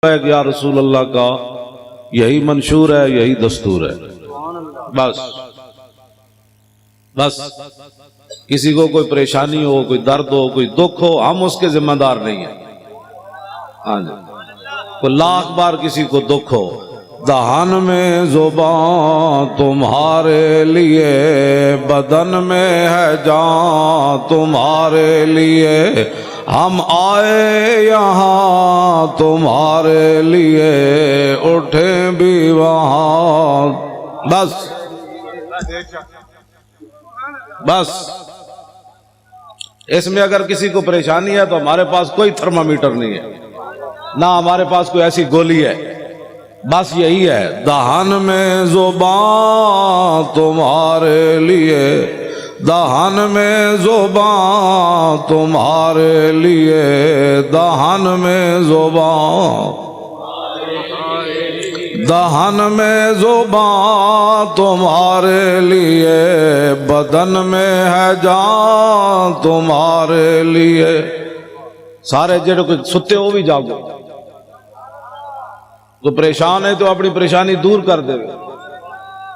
ہے کہ یا رسول اللہ کا یہی منشور ہے، یہی دستور ہے. بس بس کسی کو کوئی پریشانی ہو، کوئی درد ہو، کوئی دکھ ہو، ہم اس کے ذمہ دار نہیں ہیں. ہاں جی، کوئی لاکھ بار کسی کو دکھ ہو، دہان میں زبان تمہارے لیے، بدن میں ہے جان تمہارے لیے، ہم آئے یہاں تمہارے لیے، اٹھیں بھی وہاں. بس بس اس میں اگر کسی کو پریشانی ہے تو ہمارے پاس کوئی تھرمامیٹر نہیں ہے، نہ ہمارے پاس کوئی ایسی گولی ہے. بس یہی ہے، دہان میں زبان تمہارے لیے، دہان میں زبان تمہارے لیے، دہان میں زبان، دہان میں زبان تمہارے لیے، بدن میں ہے جان تمہارے لیے. سارے جڑے کوئی ستے ہو بھی جاگو، تو پریشان ہے تو اپنی پریشانی دور کر دے.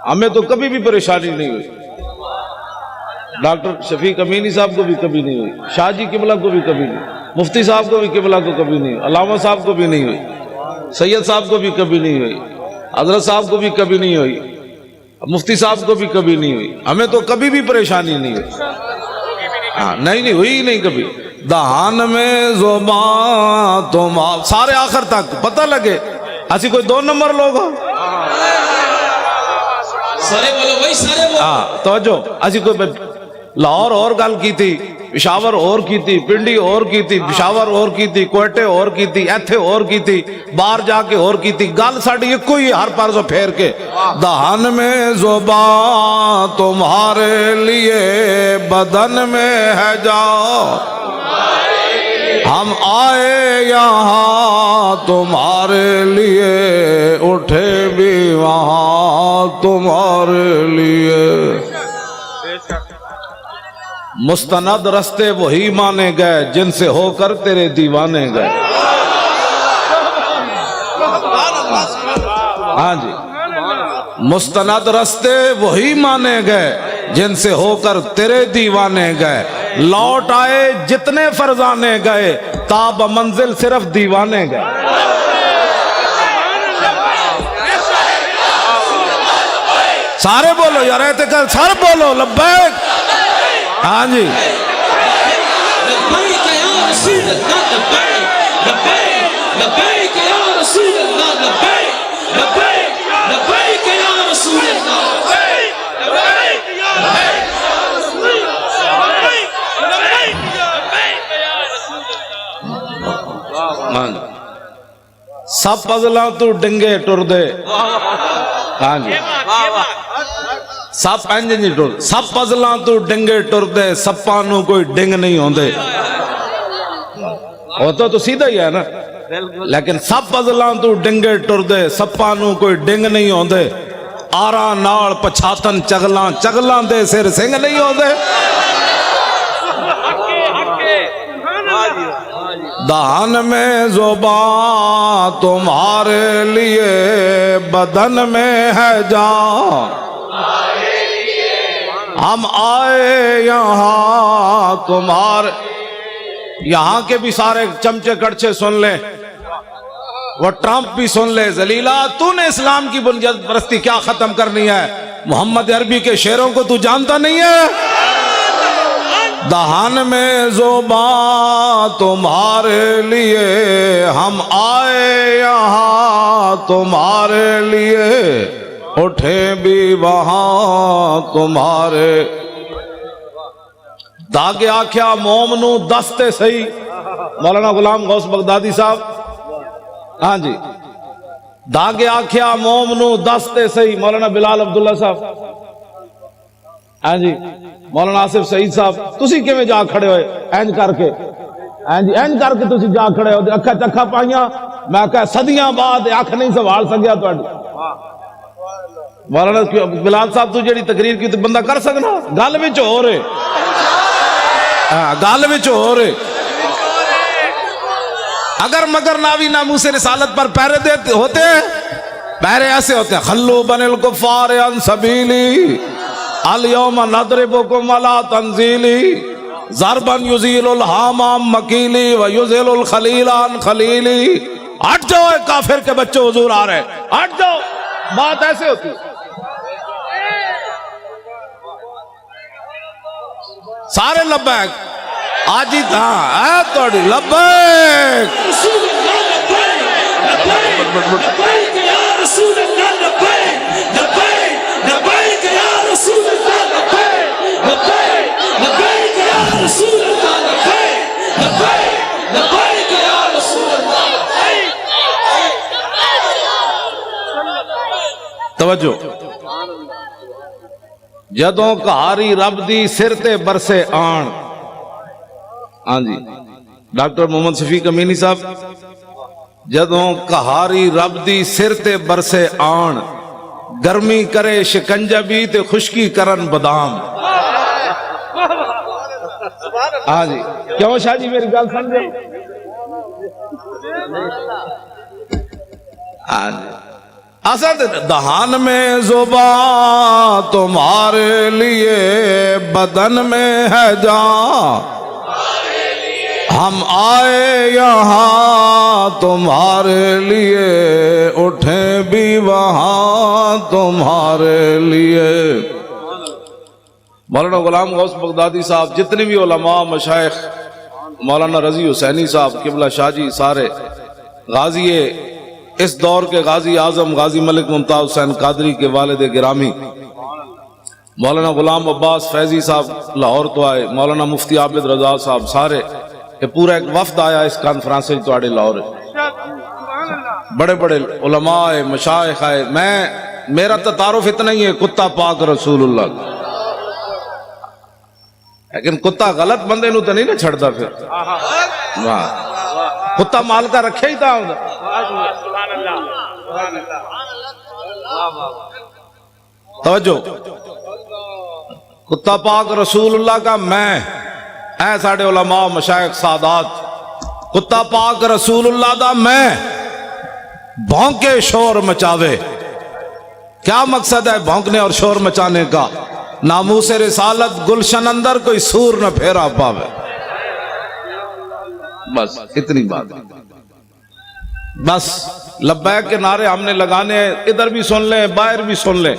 ہمیں تو کبھی بھی پریشانی نہیں ہوئی، ڈاکٹر شفیق امینی صاحب کو بھی کبھی نہیں ہوئی، شاہ جی قبلہ کو بھی کبھی نہیں، مفتی صاحب کو بھی قبلہ کو کبھی نہیں ہوئی، علامہ صاحب کو بھی نہیں ہوئی، سید صاحب کو بھی کبھی نہیں ہوئی، حضرت صاحب کو بھی کبھی نہیں ہوئی، مفتی صاحب کو بھی کبھی نہیں ہوئی. ہمیں تو کبھی بھی پریشانی نہیں ہوئی. ہاں نہیں ہوئی نہیں کبھی. دہان میں زبان تم سارے آخر تک پتہ لگے ایسی کوئی دو نمبر لوگ ہو. سارے بولو بھائی، سارے بولو. ہاں توجہ، ایسی کوئی لاہور اور گل کی تھی، پشاور اور کی تھی، پنڈی اور کی تھی، پشاور اور کی تھی، کوئٹے اور کی تھی، ایتھے اور کی تھی، باہر جا کے اور کی تھی. گل ساڑی ایک کوئی ہر پارزو پھیر کے، دہان میں زبان تمہارے لیے، بدن میں ہے جان، ہم آئے یہاں تمہارے لیے، اٹھے بھی وہاں تمہارے لیے. مستند رستے وہی مانے گئے جن سے ہو کر تیرے دیوانے گئے. ہاں جی، مستند رستے وہی مانے گئے جن سے ہو کر تیرے دیوانے گئے، لوٹ آئے جتنے فرزانے گئے، تاب منزل صرف دیوانے گئے. سارے بولو یار، اعتقاد سارے بولو لبیک. ہاں جی، لبیک یا رسول اللہ، لبیک لبیک لبیک یا رسول اللہ، لبیک لبیک لبیک یا رسول اللہ، لبیک لبیک لبیک یا رسول اللہ، لبیک لبیک یا رسول اللہ. سب پزلاں تو ڈنگے ٹر دے. ہاں جی، سب پینج نہیں ٹر، سب پزلاں تو ڈنگے ٹر دے، سپاں نو کوئی ڈنگ نہیں ہوندے. ہوتا تو سیدھا ہی ہے نا، لیکن سب پزلاں تو ڈنگے ٹر دے، سپاں نو کوئی ڈنگ نہیں ہوندے. آراں نال پچھاتن چگلاں، چگلاں دے سر سنگ نہیں ہوندے. دہان میں زبان تمہارے لیے، بدن میں ہے جان، ہم آئے یہاں تمہارے. یہاں کے بھی سارے چمچے کڑچے سن لیں، وہ ٹرمپ بھی سن لے. ذلیلہ تو نے اسلام کی بنیاد پرستی کیا ختم کرنی ہے؟ محمد عربی کے شعروں کو تو جانتا نہیں ہے؟ دہان میں زبان تمہارے لیے، ہم آئے یہاں تمہارے لیے، اٹھے بھی وہاں تمہارے. داغے آکھیا موم نو دستے سہی، مولانا غلام غوث بغدادی صاحب. ہاں جی، داغے آکھیا موم نو دستے سہی، مولانا بلال عبداللہ صاحب. ہاں جی، مولانا آصف سعید صاحب. تسی کیویں جا کھڑے ہوئے اینج کر کے؟ ہاں جی، اینج کر کے تسی جا کھڑے ہو، اکھا چکھا پائیاں. میں کہا صدیاں بعد اکھ نہیں سنبھال سکیا تہاڈی. مولانا بلال صاحب تو جڑی تقریر کی تو بندہ کر سکنا، گل وچ ہو رہے. ہاں گل وچ ہو رہے. اگر مگر ناوی ناموس رسالت پر پہرے دیتے ہوتے پہرے ایسے ہوتے ہیں خلو بن الکفار عن سبیلی الیوم نضربکم علی تنزیلی ضربا یزیل الحامام مکیلی و یزیل الخلیل عن خلیلی. ہٹ جاؤ اے کافر کے بچے حضور آ رہے ہیں, ہٹ جاؤ. بات ایسے ہوتی سارے لبیک آج ہی تھا اے توڑی لبیک رسول اللہ لبیک یا رسول اللہ لبیک لبیک یا رسول اللہ لبیک لبیک یا رسول اللہ لبیک یا رسول اللہ. توجہ. جدوں کہاری رب دی سر تے برسے آن. ہاں جی ڈاکٹر محمد شفیق امینی صاحب, جدوں کہاری رب دی سر تے برسے آن گرمی کرے شکنجہ بھی تے خشکی کرن بادام. ہاں جی کیوں شاہ جی میری گل سمجھے. ہاں جی اسد دہان میں زبان تمہارے لیے بدن میں ہے جان, ہم آئے یہاں تمہارے لیے اٹھیں بھی وہاں تمہارے لیے. مولانا غلام غوث بغدادی صاحب, جتنے بھی علماء مشائخ, مولانا رضی حسینی صاحب قبلہ شاہ جی, سارے غازی اس دور کے غازی اعظم غازی ملک ممتاز حسین قادری کے والد گرامی مولانا غلام عباس فیضی صاحب لاہور تو آئے, مولانا مفتی عابد رضا صاحب, سارے یہ پورا ایک وفد آیا اس کانفرنس میں تو لاہور. بڑے بڑے علماء مشائخ آئے. میرا تعارف اتنا ہی ہے کتا پاک رسول اللہ, لیکن کتا غلط بندے نو تو نہیں نہ چھڑتا. پھر کتا مال کا رکھے ہی تھا. توجہ. کتا پاک رسول اللہ کا میں اے ساڑھے علماء مشائخ سادات, کتا پاک رسول اللہ دا میں بھونکے شور مچاوے. کیا مقصد ہے بھونکنے اور شور مچانے کا؟ ناموس رسالت گلشن اندر کوئی سور نہ پھیرا پاوے. بس اتنی بات. بس لبیک کے نعرے ہم نے لگانے, ادھر بھی سن لیں باہر بھی سن لیں.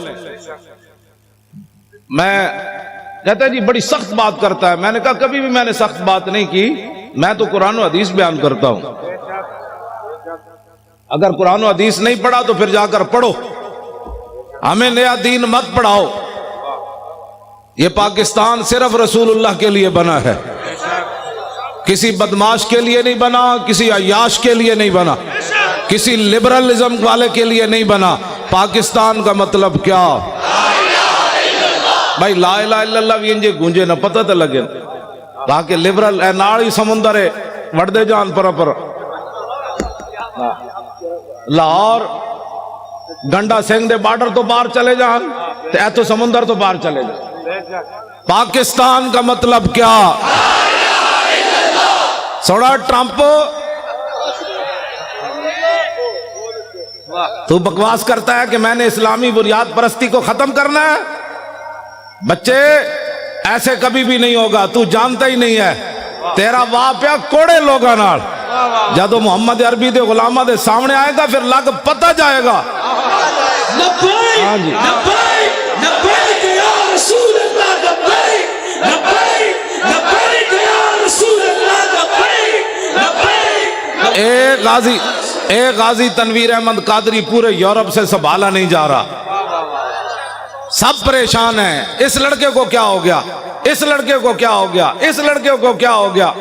میں کہتا ہے جی بڑی سخت بات کرتا ہے. میں نے کہا کبھی بھی میں نے سخت بات نہیں کی, میں تو قرآن و حدیث بیان کرتا ہوں. اگر قرآن و حدیث نہیں پڑھا تو پھر جا کر پڑھو, ہمیں نیا دین مت پڑھاؤ. یہ پاکستان صرف رسول اللہ کے لیے بنا ہے, کسی بدماش کے لیے نہیں بنا, کسی عیاش کے لیے نہیں بنا, کسی لبرلزم والے کے لیے نہیں بنا. پاکستان کا مطلب کیا بھائی؟ لا الہ الا اللہ بھی انجے گونجے نہ پتہ تو لگے. تاکہ لبرل اے ناڑی سمندر ہے وڑ دے جان پر لاہور گنڈا سنگھ دے بارڈر تو باہر چلے جان, اے تو سمندر تو باہر چلے جان. پاکستان کا مطلب کیا؟ سوڑا ٹرمپ تو بکواس کرتا ہے کہ میں نے اسلامی بنیاد پرستی کو ختم کرنا ہے. بچے ایسے کبھی بھی نہیں ہوگا, تو جانتا ہی نہیں ہے. تیرا واپیا کوڑے لوگا نال جدو محمد عربی دے غلامہ دے سامنے آئے گا پھر لگ پتہ جائے گا. لبیک لبیک لبیک یا رسول اللہ لبیک لبیک لبیک یا رسول اللہ لبیک لبیک. اے غازی تنویر احمد قادری پورے یورپ سے سنبھالا نہیں جا رہا, سب پریشان ہیں. اس لڑکے کو کیا ہو گیا, اس لڑکے کو کیا ہو گیا, اس لڑکے کو کیا ہو گیا,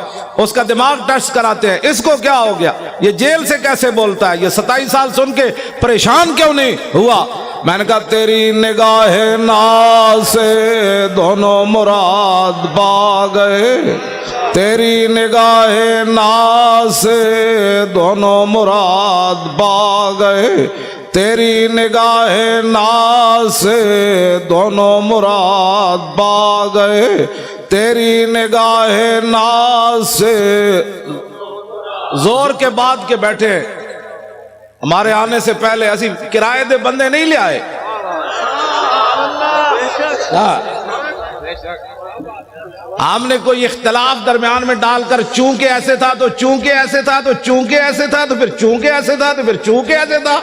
اس کا دماغ ٹیسٹ کراتے ہیں, اس کو کیا ہو گیا, یہ جیل سے کیسے بولتا ہے, یہ 27 سال سن کے پریشان کیوں نہیں ہوا. میں نے کہا تیری نگاہ ناز سے دونوں مراد پا گئے, تیری نگاہ ناز سے دونوں مراد پا گئے, تیری نگاہ ناز سے دونوں مراد پا گئے, تیری نگاہ ناز سے زور کے بعد کے بیٹھے ہمارے آنے سے پہلے اسی کرائے دے بندے نہیں لے آئے. ہم نے کوئی اختلاف درمیان میں ڈال کر چونکہ ایسے تھا تو چونکہ ایسے تھا تو چونکہ ایسے تھا تو پھر چونکہ ایسے تھا تو پھر چونکہ ایسے تھا.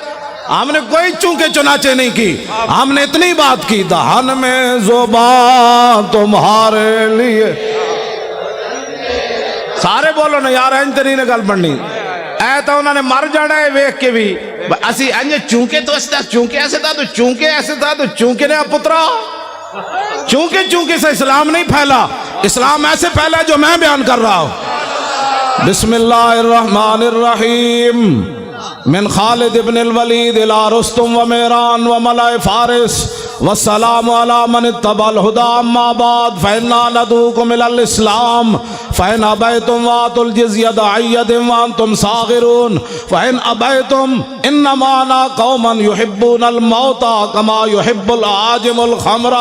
ہم نے کوئی چونکہ چنانچہ نہیں کی. ہم نے اتنی بات کی دہن میں زبان تمہارے لیے. سارے بولو نا یار انج تے نہیں گل بننی. اے تو انہوں نے مر جانا ہے ویکھ کے بھی اسی انج چونکہ تو اس چونکہ ایسے تھا تو چونکہ ایسے تھا تو چونکہ نے پترا چونکہ سے اسلام نہیں پھیلا. اسلام ایسے پھیلا جو میں بیان کر رہا ہوں. بسم اللہ الرحمن الرحیم. من خالد ابن الولید الى رستم و میران و ملائ فارس والسلام علی من اتبع الہدی. اما بعد فإنا ندعوکم الی الاسلام فإن ابیتم وآتوا الجزیۃ عن ید وانتم صاغرون فإن ابیتم انما انا قوما یحبون الموت کما یحب العاجم الخمر.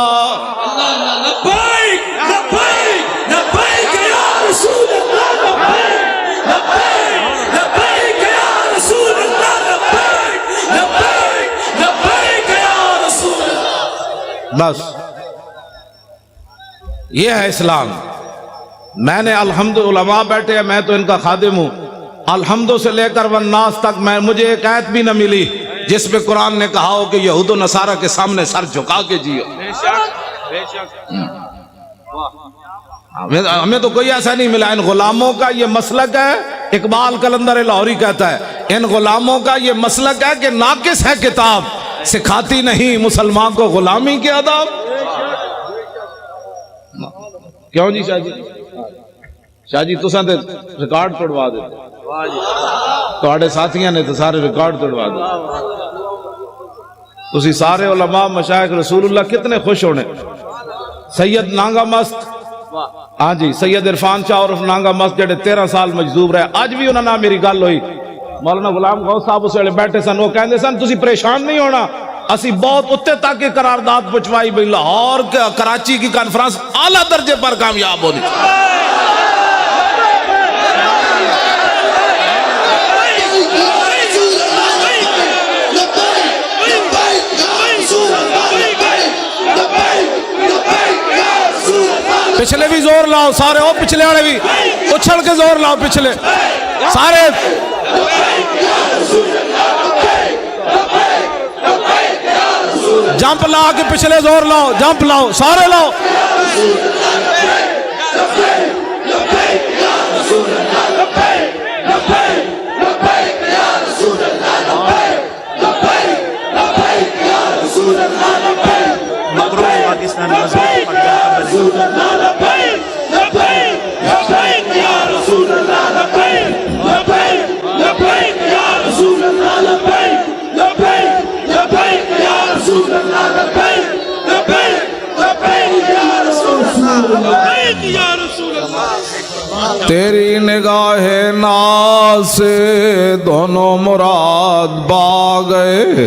لبیک لبیک لبیک یا رسول اللہ. لبیک لبیک لبیک یا رسول اللہ. لبیک لبیک لبیک یا رسول اللہ. بس یہ ہے اسلام. میں نے الحمد علماء بیٹھے ہیں, میں تو ان کا خادم ہوں. الحمد سے لے کر والناس تک مجھے ایک آیت بھی نہ ملی جس میں قرآن نے کہا ہو کہ یہود و نصارہ کے سامنے سر جھکا کے جیو. ہمیں تو کوئی ایسا نہیں ملا. ان غلاموں کا یہ مسلک ہے, اقبال قلندر لاہوری کہتا ہے ان غلاموں کا یہ مسلک ہے کہ ناقص ہے کتاب, سکھاتی نہیں مسلمان کو غلامی کے آداب. کیوں جی شاہ جی؟ شاہ جی تساں تے ریکارڈ توڑوا دیتے, تواڈے ساتھیاں نے تو سارے ریکارڈ توڑوا دیتے. تسی سارے علماء مشائخ رسول اللہ کتنے خوش ہونے. سید نانگا مست, ہاں جی سید عرفان شاہ عرف نانگا مست جڑے 13 سال مجذوب رہے, اج بھی انہاں نال میری گل ہوئی. مولانا غلام غوث صاحب اس ویلے بیٹھے سن, وہ کہندے سن تسی پریشان نہیں ہونا, اسی بہت اتنے تک قرارداد پہنچوائی بھئی لاہور کراچی کی کانفرنس اعلیٰ درجے پر کامیاب ہونی. پچھلے بھی زور لاؤ سارے, او پچھلے والے بھی اچھل کے زور لاؤ پچھلے سارے. جمپ لا کے پچھلے زور لاؤ, جمپ لاؤ سارے لاؤ. تیری نگاہ ناز سے دونوں مراد با گئے,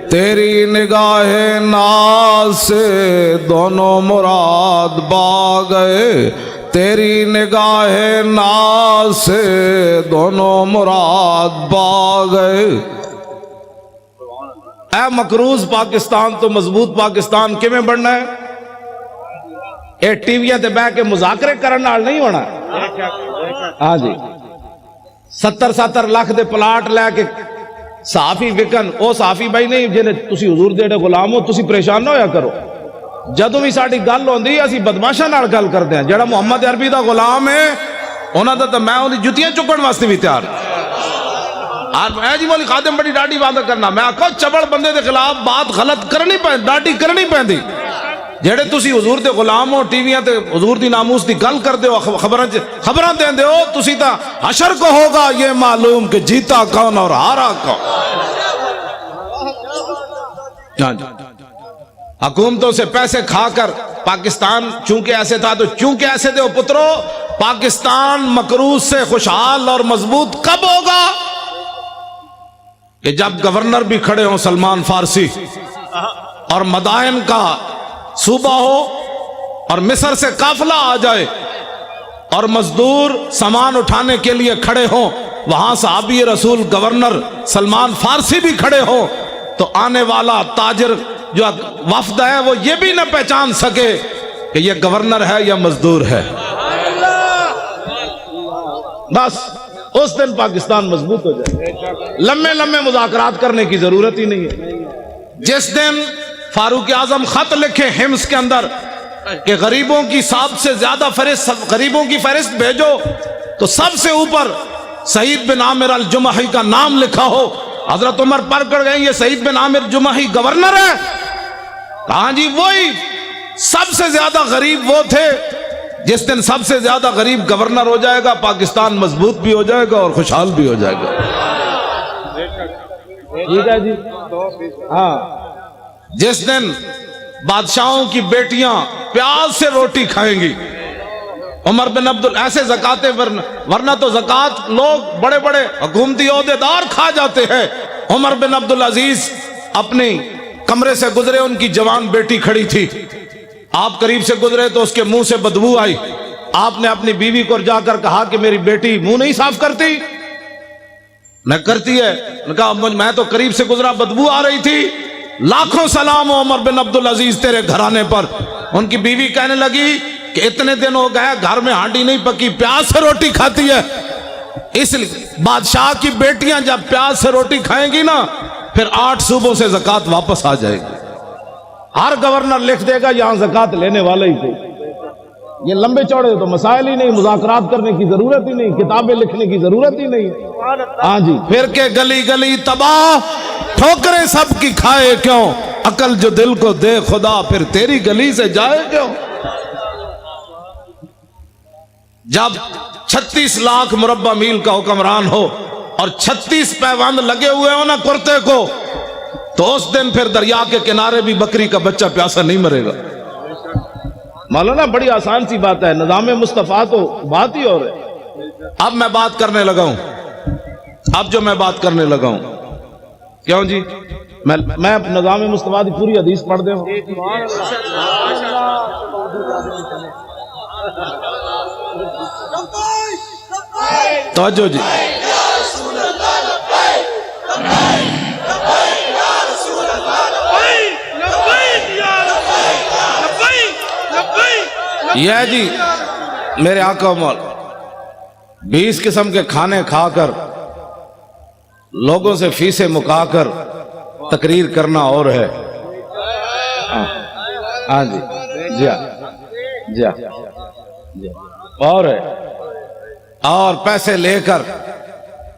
تیری نگاہ ناز سے دونوں مراد با گئے, تیری نگاہ ناز سے دونوں مراد با گئے. اے مقروض پاکستان تو مضبوط پاکستان کیویں بننا ہے؟ اے ٹی ویاں تے بہ کے مذاکرے کرن نال نہیں ہونا. ہاں جی 70 لاکھ دے پلاٹ لے کے صحافی وکن, او صحافی بھائی نہیں جنہیں تسی حضور دے غلام ہو, تسی پریشان نہ ہویا کرو. جدوں بھی ساڈی گل ہوندی اسی بدماشاں نال گل کردے ہیں. جڑا محمد عربی دا غلام ہے انہاں دا تے میں اودی جُتیاں چکن واسطے بھی تیار. میں جی مولی خادم بڑی ڈاڈی وعدہ کرنا, میں آکھو چبڑ بندے دے خلاف بات غلط کرنی پہن, ڈاڈی کرنی پہندی. جڑے تسی حضور دے غلام ہو, ٹی ویاں تے حضور دی ناموس دی گل کر دیو, خبراں دیندے ہو, تسی تا حشر کو ہوگا یہ معلوم کہ جیتا کون اور ہارا کون. حکومتوں سے پیسے کھا کر پاکستان چونکہ ایسے تھا تو چونکہ ایسے دے پترو, پاکستان مقروض سے خوشحال اور مضبوط کب ہوگا؟ کہ جب گورنر بھی کھڑے ہوں سلمان فارسی, اور مدائن کا صوبہ ہو, اور مصر سے قافلہ آ جائے, اور مزدور سامان اٹھانے کے لیے کھڑے ہوں, وہاں صحابی رسول گورنر سلمان فارسی بھی کھڑے ہو تو آنے والا تاجر جو وفد ہے وہ یہ بھی نہ پہچان سکے کہ یہ گورنر ہے یا مزدور ہے. بس اس دن پاکستان مضبوط ہو جائے. لمبے لمبے مذاکرات کرنے کی ضرورت ہی نہیں ہے. جس دن فاروق اعظم خط لکھے حمص کے اندر کہ غریبوں کی سب سے زیادہ غریبوں کی فہرست بھیجو تو سب سے اوپر سعید بن عامر الجمحی کا نام لکھا ہو. حضرت عمر پڑھ کر گئے یہ سعید بن عامر جمحی گورنر ہے. کہاں جی وہی سب سے زیادہ غریب وہ تھے. جس دن سب سے زیادہ غریب گورنر ہو جائے گا پاکستان مضبوط بھی ہو جائے گا اور خوشحال بھی ہو جائے گا. ٹھیک ہے جی. ہاں جس دن بادشاہوں کی بیٹیاں پیاز سے روٹی کھائیں گی عمر بن ایسے زکاتیں ورنہ تو زکات لوگ بڑے بڑے حکومتی عہدیدار کھا جاتے ہیں. عمر بن عبدالعزیز اپنے کمرے سے گزرے ان کی جوان بیٹی کھڑی تھی. آپ قریب سے گزرے تو اس کے منہ سے بدبو آئی. آپ نے اپنی بیوی کو جا کر کہا کہ میری بیٹی منہ نہیں صاف کرتی. نہ کرتی ہے. نے کہا میں تو قریب سے گزرا بدبو آ رہی تھی. لاکھوں سلام ہو عمر بن عبدالعزیز تیرے گھرانے پر. ان کی بیوی کہنے لگی کہ اتنے دن ہو گئے گھر میں ہانڈی نہیں پکی پیاز سے روٹی کھاتی ہے. اس لیے بادشاہ کی بیٹیاں جب پیاز سے روٹی کھائیں گی نا پھر 8 صوبوں سے زکات واپس آ جائے گی. ہر گورنر لکھ دے گا یہاں زکات لینے والے ہی تھے. یہ لمبے چوڑے تو مسائل ہی نہیں. مذاکرات کرنے کی ضرورت ہی نہیں. کتابیں لکھنے کی ضرورت ہی نہیں. ہاں جی. پھر کے گلی گلی تباہ ٹھوکریں سب کی کھائے کیوں عقل جو دل کو دے خدا پھر تیری گلی سے جائے کیوں. جب 36 لاکھ مربع میل کا حکمران ہو اور 36 پیوند لگے ہوئے ہو نا کرتے کو تو اس دن پھر دریا کے کنارے بھی بکری کا بچہ پیاسا نہیں مرے گا. مولانا بڑی آسان سی بات ہے. نظام مصطفیٰ تو بات ہی اور ہے. اب میں بات کرنے لگا ہوں. اب جو میں بات کرنے لگا ہوں کیوں جی میں نظام مصطفیٰ کی پوری حدیث پڑھ دے ہوں. توجہ جی. یہ جی میرے آقا مولا 20 قسم کے کھانے کھا کر لوگوں سے فیسیں مکا کر تقریر کرنا اور ہے. ہاں جی جی جی جی اور ہے. اور پیسے لے کر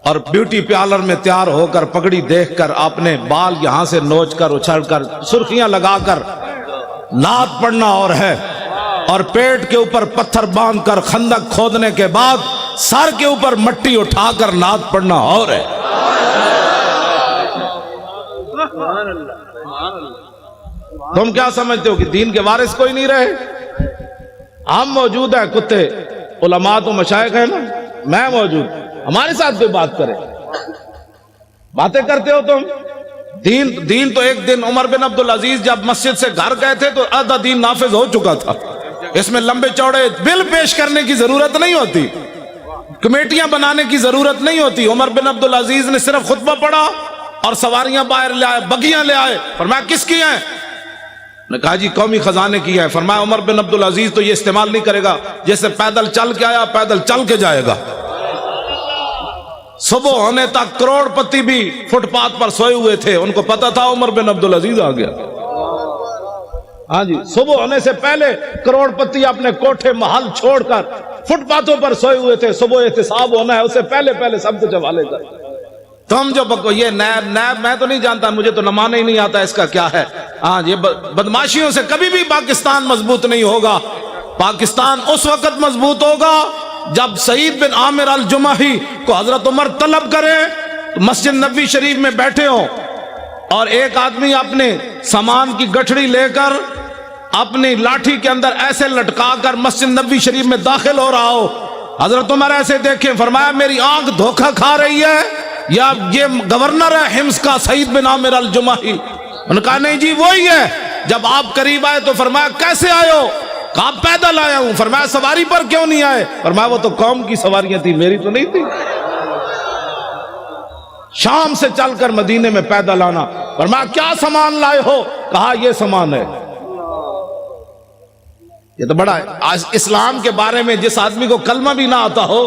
اور بیوٹی پارلر میں تیار ہو کر پگڑی دیکھ کر اپنے بال یہاں سے نوچ کر اچھل کر سرخیاں لگا کر نعت پڑھنا اور ہے. اور پیٹ کے اوپر پتھر باندھ کر خندق کھودنے کے بعد سر کے اوپر مٹی اٹھا کر نعت پڑھنا اور ہے. تم کیا سمجھتے ہو کہ دین کے وارث کوئی نہیں رہے؟ ہم موجود ہیں. کتے علماء تو مشائخ ہیں نا. میں موجود. ہمارے ساتھ کوئی بات کرے. باتیں کرتے ہو تم. دین تو ایک دن عمر بن عبدالعزیز جب مسجد سے گھر گئے تھے تو آدھا دین نافذ ہو چکا تھا. اس میں لمبے چوڑے بل پیش کرنے کی ضرورت نہیں ہوتی. کمیٹیاں بنانے کی ضرورت نہیں ہوتی. عمر بن عبدالعزیز نے صرف خطبہ پڑھا اور سواریاں باہر لے آئے بگیاں لے آئے. فرمایا کس کی ہیں؟ نے کہا جی قومی خزانے کی ہے. فرمایا عمر بن عبدالعزیز تو یہ استعمال نہیں کرے گا. جیسے پیدل چل کے آیا پیدل چل کے جائے گا. صبح ہونے تک کروڑ پتی بھی فٹ پاتھ پر سوئے ہوئے تھے. ان کو پتا تھا عمر بن عبدالعزیز آ گیا. ہاں جی صبح ہونے سے پہلے کروڑ پتی اپنے کوٹھے محل چھوڑ کر فٹ پاتھوں پر سوئے ہوئے تھے. صبح احتساب ہونا ہے اس سے پہلے سب کچھ حوالے کر. تم جو یہ نیب میں تو نہیں جانتا. مجھے تو نمانا ہی نہیں آتا اس کا کیا ہے. ہاں یہ بدماشیوں سے کبھی بھی پاکستان مضبوط نہیں ہوگا. پاکستان اس وقت مضبوط ہوگا جب سعید بن عامر الجمحی کو حضرت عمر طلب کرے مسجد نبوی شریف میں بیٹھے ہوں اور ایک آدمی اپنے سامان کی گٹھڑی لے کر اپنی لاٹھی کے اندر ایسے لٹکا کر مسجد نبوی شریف میں داخل ہو رہا ہو. حضرت عمر ایسے دیکھیں. فرمایا میری آنکھ دھوکہ کھا رہی ہے یا یہ گورنر ہے حمص کا سعید بن عامر الجمحی؟ انہوں نے کہا نہیں جی وہی ہے. جب آپ قریب آئے تو فرمایا کیسے آئے ہو؟ کہا پیدل آیا ہوں. فرمایا سواری پر کیوں نہیں آئے؟ فرمایا وہ تو قوم کی سواریاں تھی میری تو نہیں تھی. شام سے چل کر مدینے میں پیدل آنا. فرمایا کیا سامان لائے ہو؟ کہا یہ سامان ہے. یہ تو بڑا ہے. آج اسلام کے بارے میں جس آدمی کو کلمہ بھی نہ آتا ہو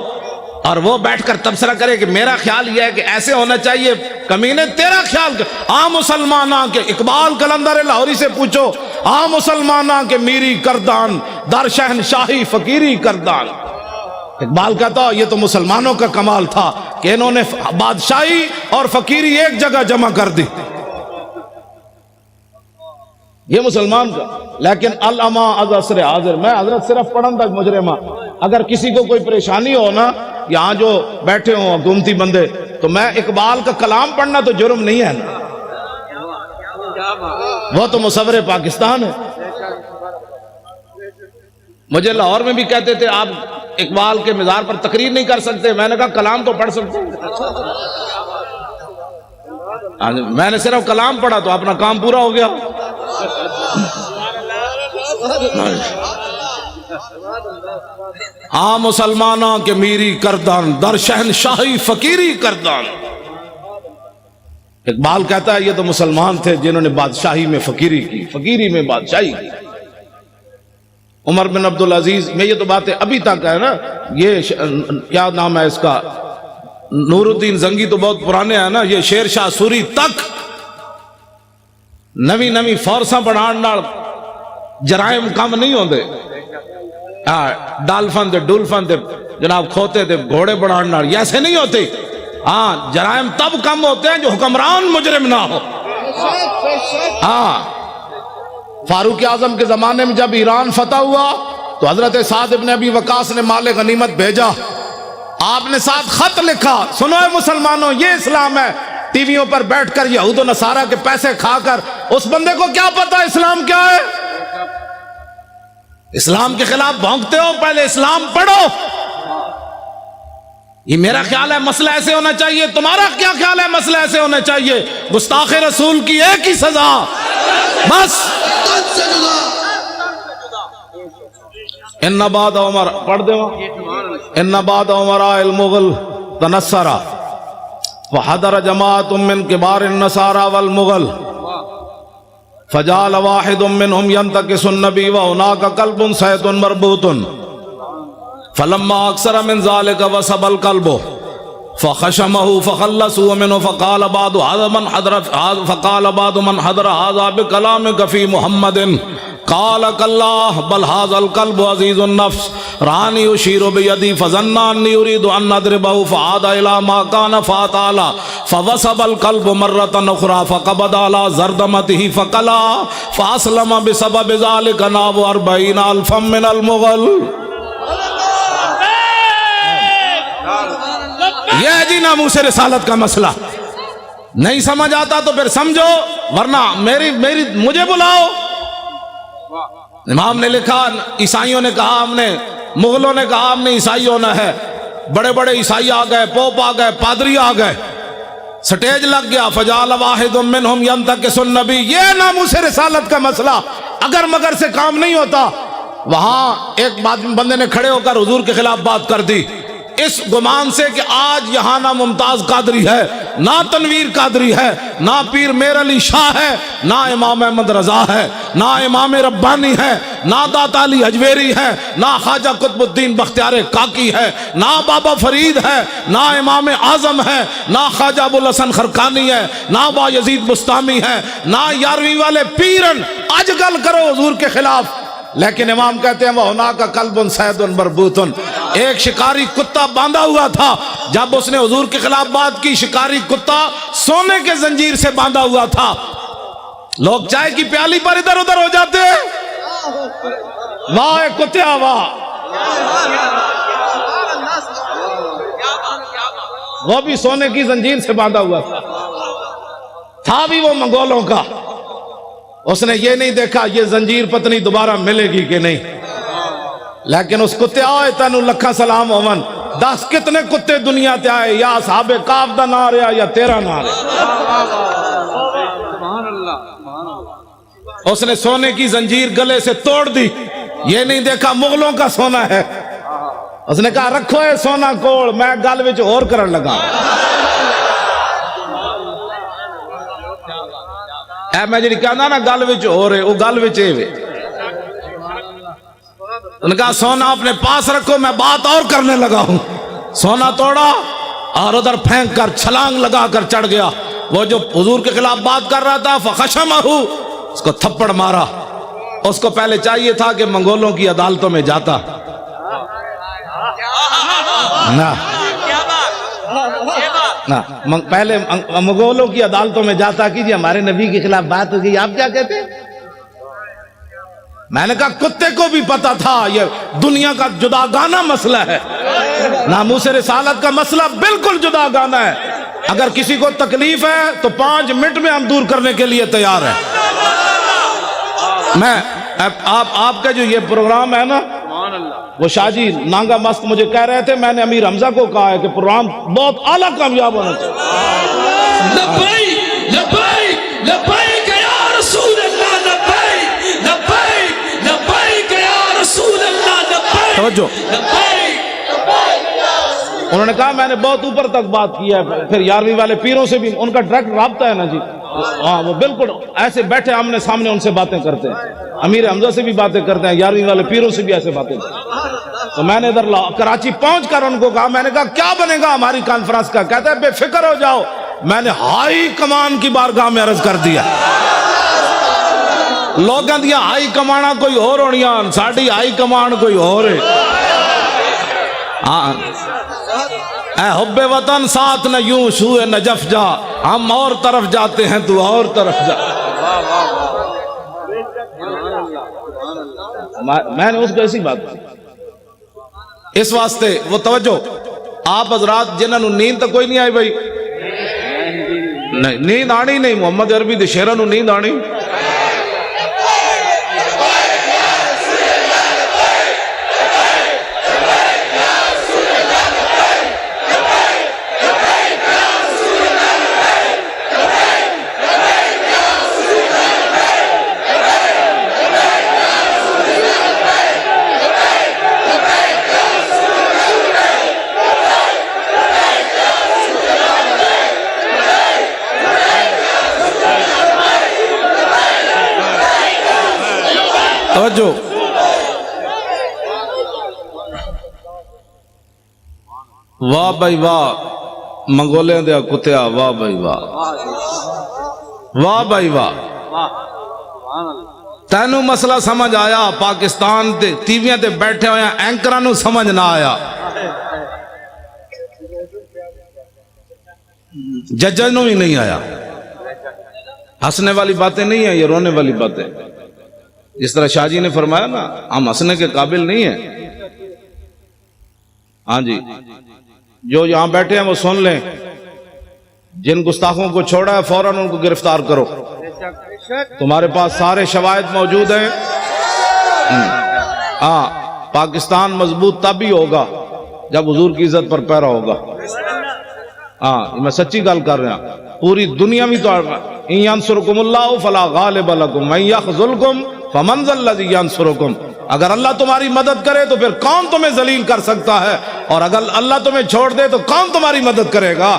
اور وہ بیٹھ کر تبصرہ کرے کہ میرا خیال یہ ہے کہ ایسے ہونا چاہیے، کمینے تیرا خیال کیا؟ عام مسلماناں کے اقبال قلندر لاہوری سے پوچھو، عام مسلماناں کے میری کردان در شہنشاہی فقیری کردان. اقبال کہتا یہ تو مسلمانوں کا کمال تھا کہ انہوں نے بادشاہی اور فقیری ایک جگہ جمع کر دی. یہ مسلمان کا. لیکن الاما از عصر حاضر، میں حضرت صرف پڑھن تک مجرمہ، اگر کسی کو کوئی پریشانی ہو نا، یہاں جو بیٹھے ہوں حکومتی بندے، تو میں اقبال کا کلام پڑھنا تو جرم نہیں ہے نا، وہ تو مصور پاکستان ہے. مجھے لاہور میں بھی کہتے تھے آپ اقبال کے مزار پر تقریر نہیں کر سکتے. میں نے کہا کلام تو پڑھ سکتے ہیں. میں نے صرف کلام پڑھا تو اپنا کام پورا ہو گیا. ہاں مسلمانوں کے میری کردان در شہنشاہی فقیری کردان. اقبال کہتا ہے یہ تو مسلمان تھے جنہوں نے بادشاہی میں فقیری کی، فقیری میں بادشاہی کی. عمر بن عبدالعزیز میں یہ تو باتیں ابھی تک ہے نا. یہ کیا نام ہے اس کا، نور الدین زنگی تو بہت پرانے ہیں نا. یہ شیر شاہ سوری تک نوی نوی فورساں بڑھان نال جرائم کم نہیں ہوندے. ڈالفن دے ڈولفن دے جناب کھوتے دے گھوڑے بڑھان نال ایسے نہیں ہوتے. ہاں جرائم تب کم ہوتے ہیں جو حکمران مجرم نہ ہو. ہاں فاروق اعظم کے زمانے میں جب ایران فتح ہوا تو حضرت سعد ابن ابی وقاص نے مال غنیمت بھیجا. آپ نے ساتھ خط لکھا، سنو اے مسلمانوں یہ اسلام ہے. ٹی ویوں پر بیٹھ کر یہود و نصارہ کے پیسے کھا کر اس بندے کو کیا پتا اسلام کیا ہے؟ اسلام کے خلاف بھونکتے ہو، پہلے اسلام پڑھو. یہ میرا خیال ہے مسئلہ ایسے ہونا چاہیے. تمہارا کیا خیال ہے مسئلہ ایسے ہونا چاہیے؟ گستاخ رسول کی ایک ہی سزا بس. ان بعد عمر پڑھ دے ان بعد عمراء المغل تنصر وحضر جماعت من کبار النصارى والمغل فجعل واحد منهم ينتكس النبي وهناك كلب صيد مربوط فلما اكثر من ذلك وسب الكلب فخشمه فخلصوا منه فقال بعض من حضر هذا بكلامك في محمد قال كالله بل هذا الكلب عزيز النفس راني يشير بيدي فظن اني اريد ان اضربه فعاد الى ما كان فاتعالى فوسب الكلب مرة اخرى فقبض على زردمته فقلا فاسلم بسبب ذلك ناب 40,000 من المغل. یہ ہے جی ناموس رسالت کا مسئلہ. نہیں سمجھ آتا تو پھر سمجھو، ورنہ مجھے بلاؤ. امام نے لکھا عیسائیوں نے کہا ہم نے، مغلوں نے کہا ہم نے عیسائی ہونا ہے. بڑے بڑے عیسائی آ گئے، پوپ آ گئے، پادری آ گئے، سٹیج لگ گیا. فجعل واحد منهم ينتكس النبي. یہ ناموس رسالت کا مسئلہ اگر مگر سے کام نہیں ہوتا. وہاں ایک بندے نے کھڑے ہو کر حضور کے خلاف بات کر دی اس گمان سے کہ آج یہاں نہ ممتاز قادری ہے، نہ تنویر قادری ہے، نہ پیر میر علی شاہ ہے، نہ امام احمد رضا ہے، نہ امام ربانی ہے، نہ داتا علی حجویری ہے، نہ خواجہ قطب الدین بختیار کاکی ہے، نہ بابا فرید ہے، نہ امام اعظم ہے، نہ خواجہ ابوالحسن خرقانی ہے، نہ با یزید بستامی ہے، نہ یارویں والے پیرن. آج گل کرو حضور کے خلاف. لیکن امام کہتے ہیں وَهُنَاكَ كَلْبٌ صَيْدٌ مَرْبُوطٌ. ایک شکاری کتا باندھا ہوا تھا. جب اس نے حضور کے خلاف بات کی، شکاری کتا سونے کے زنجیر سے باندھا ہوا تھا. لوگ چائے کی پیالی پر ادھر ادھر ہو جاتے ہیں. واہ کتیا واہ. وہ بھی سونے کی زنجیر سے باندھا ہوا تھا بھی وہ منگولوں کا. اس نے یہ نہیں دیکھا یہ زنجیر پتنی دوبارہ ملے گی کہ نہیں. لیکن اس کتے آئے تینوں لکھا سلام ہومن. 10 کتنے کتے دنیا تے آئے، یا اصحاب کاف دا نہ رہا یا تیرا نہ رہا. اس نے سونے کی زنجیر گلے سے توڑ دی. یہ نہیں دیکھا مغلوں کا سونا ہے. اس نے کہا رکھو اے سونا کوڑ، میں گل وچ اور کرن لگا. اے میں جڑی کہنا نا گل وچ ہو رہے وہ گل وچ اے وے ان کا سونا اپنے پاس رکھو میں بات اور کرنے لگا ہوں سونا توڑا اور ادھر پھینک کر چھلانگ لگا کر چڑھ گیا وہ جو حضور کے خلاف بات کر رہا تھا فخشمہ اس کو تھپڑ مارا اس کو پہلے چاہیے تھا کہ منگولوں کی عدالتوں میں جاتا نہ پہلے منگولوں کی عدالتوں میں جاتا کہ جی ہمارے نبی کے خلاف بات ہو گئی آپ کیا کہتے ہیں میں نے کہا کتے کو بھی پتا تھا یہ دنیا کا جداگانہ مسئلہ ہے ناموس رسالت کا مسئلہ بالکل جداگانہ ہے اگر کسی کو تکلیف ہے تو 5 منٹ میں ہم دور کرنے کے لیے تیار ہیں میں آپ کا جو یہ پروگرام ہے نا وہ شاہ جی نانگا مست مجھے کہہ رہے تھے میں نے امیر حمزہ کو کہا ہے کہ پروگرام بہت اعلیٰ کامیاب ہونا چاہیے لبیک لبیک لبیک یا رسول اللہ لبیک لبیک لبیک یا رسول اللہ لبیک توجہ انہوں نے کہا میں نے بہت اوپر تک بات کی ہے پھر 11ویں والے پیروں سے بھی ان کا ڈائریکٹ رابطہ ہے نا جی ہاں وہ بالکل ایسے بیٹھے آمنے سامنے ان سے باتیں کرتے ہیں امیر حمزہ سے بھی باتیں کرتے ہیں 11ویں والے پیروں سے بھی ایسے باتیں کرتے ہیں تو میں نے ادھر کراچی پہنچ کر ان کو کہا میں نے کہا کیا بنے گا ہماری کانفرنس کا کہتے ہیں بے فکر ہو جاؤ میں نے ہائی کمان کی بارگاہ میں عرض کر دیا لوگاں دیا ہائی کمانا کوئی اور ہونیاں ساڑی ہائی کمان کوئی اور ہے اے حب وطن ساتھ نہ یوں سوئے نجف جا ہم اور طرف جاتے ہیں تو اور طرف جا میں نے اس کو ایسی بات کی اس واسطے وہ توجہ آپ حضرات جنہوں نے نیند تو کوئی نہیں آئی بھائی نہیں نیند آنی نہیں محمد عربی دے شیرہ نو نیند آنی توجہ واہ بھائی واہ منگولے دیا کتیا واہ بھائی واہ واہ بھائی واہ تینوں مسئلہ سمجھ آیا پاکستان تے ٹیویاں تے بیٹھے ہوئے اینکران نو سمجھ نہ آیا ججن نو ہی نہیں آیا ہنسنے والی باتیں نہیں ہیں یہ رونے والی باتیں جس طرح شاہ جی نے فرمایا نا ہم ہنسنے کے قابل نہیں ہیں ہاں جی جو یہاں بیٹھے ہیں وہ سن لیں جن گستاخوں کو چھوڑا ہے فوراً ان کو گرفتار کرو تمہارے پاس سارے شواہد موجود ہیں ہاں پاکستان مضبوط تب ہی ہوگا جب حضور کی عزت پر پیرا ہوگا ہاں میں سچی گل کر رہا ہوں پوری دنیا میں تو ان ینصرکم اللہ فلا غالب لکم من یخذلکم فمن ذا الذی ینصرکم اگر اللہ تمہاری مدد کرے تو پھر کون تمہیں ذلیل کر سکتا ہے اور اگر اللہ تمہیں چھوڑ دے تو کون تمہاری مدد کرے گا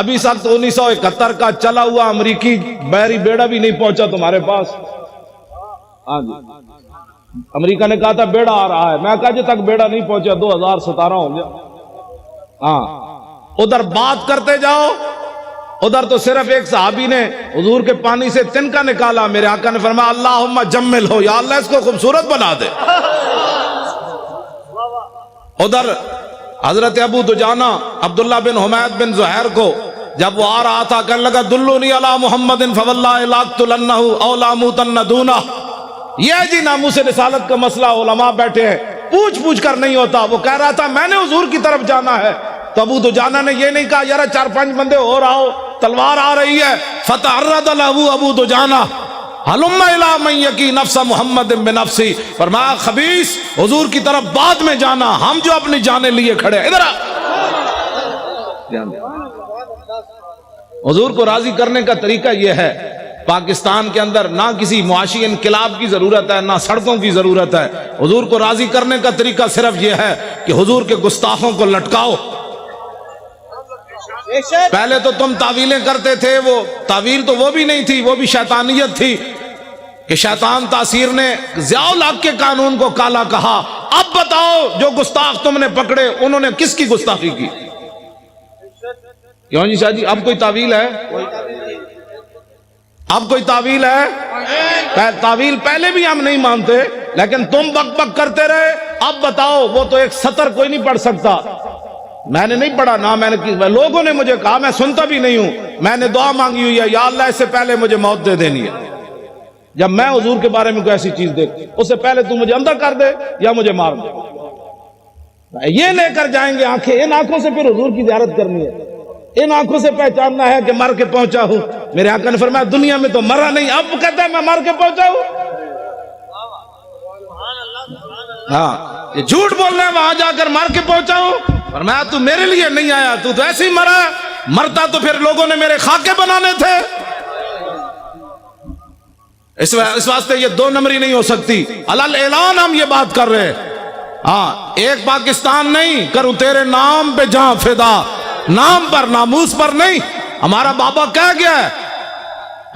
ابھی سخت 1971 کا چلا ہوا امریکی بحری بیڑا بھی نہیں پہنچا تمہارے پاس ہاں جی امریکہ نے کہا تھا بیڑا آ رہا ہے میں کہا جی تک بیڑا نہیں پہنچا 2017 ہو گیا ہاں ادھر بات کرتے جاؤ ادھر تو صرف ایک صحابی نے حضور کے پانی سے تنکا نکالا میرے آقا نے فرمایا اللہم جمل ہو یا اللہ اس کو خوبصورت بنا دے ادھر حضرت ابو دجانہ عبداللہ بن حمید بن زہیر کو جب وہ آ رہا تھا کہنے لگا دلونی علی محمد فواللہ لاقتلنہ او لاموتن دونہ یہ جی ناموس رسالت کا مسئلہ علماء بیٹھے ہیں پوچھ کر نہیں ہوتا وہ کہہ رہا تھا میں نے حضور کی طرف جانا ہے تو ابو دجانہ نے یہ نہیں کہا یار 4-5 بندے اور آؤ تلوار آ رہی ہے فتعرض له ابو دجانہ حلم الی من یکی نفس محمد بنفسی فرمایا خبیث حضور کی طرف بعد میں جانا ہم جو اپنی جانیں لیے کھڑے ادھر حضور کو راضی کرنے کا طریقہ یہ ہے پاکستان کے اندر نہ کسی معاشی انقلاب کی ضرورت ہے نہ سڑکوں کی ضرورت ہے حضور کو راضی کرنے کا طریقہ صرف یہ ہے کہ حضور کے گستاخوں کو لٹکاؤ پہلے تو تم تعویلیں کرتے تھے، وہ تعویل تو وہ بھی نہیں تھی، وہ بھی شیطانیت تھی کہ شیطان تاثیر نے ضیاء الحق کے قانون کو کالا کہا۔ اب بتاؤ جو گستاخ تم نے پکڑے انہوں نے کس کی گستاخی کی؟ کیوں جی شاہ جی، اب کوئی تعویل ہے؟ اب کوئی تعویل ہے؟ تعویل پہلے بھی ہم نہیں مانتے، لیکن تم بک بک کرتے رہے۔ اب بتاؤ، وہ تو ایک سطر کوئی نہیں پڑھ سکتا، میں نے نہیں پڑھا نہ، میں نے لوگوں نے مجھے کہا، میں سنتا بھی نہیں ہوں، میں نے دعا مانگی ہوئی ہے یا اللہ اس سے پہلے مجھے موت دے دینی ہے، جب میں حضور کے بارے میں کوئی ایسی چیز دیکھ اس سے پہلے تو مجھے اندر کر دے یا مجھے مار دے۔ یہ لے کر جائیں گے آنکھیں، ان آنکھوں سے پھر حضور کی زیارت کرنی ہے، ان آنکھوں سے پہچاننا ہے کہ مر کے پہنچا ہوں۔ میرے آقا نے فرمایا دنیا میں تو مرا نہیں، اب کہتا ہے میں مر کے پہنچا ہوں۔ ہاں یہ جھوٹ بول رہے ہیں، وہاں جا کر مر کے پہنچا ہوں۔ فرمایا تو میرے لیے نہیں آیا، تو ایسے ہی مرا، مرتا تو پھر لوگوں نے میرے خاکے بنانے تھے۔ اس واسطے یہ دو نمبری نہیں ہو سکتی، علل اعلان ہم یہ بات کر رہے ہیں۔ ہاں ایک پاکستان نہیں، کروں تیرے نام پہ جہاں فدا، نام پر ناموس پر نہیں۔ ہمارا بابا کہہ گیا ہے،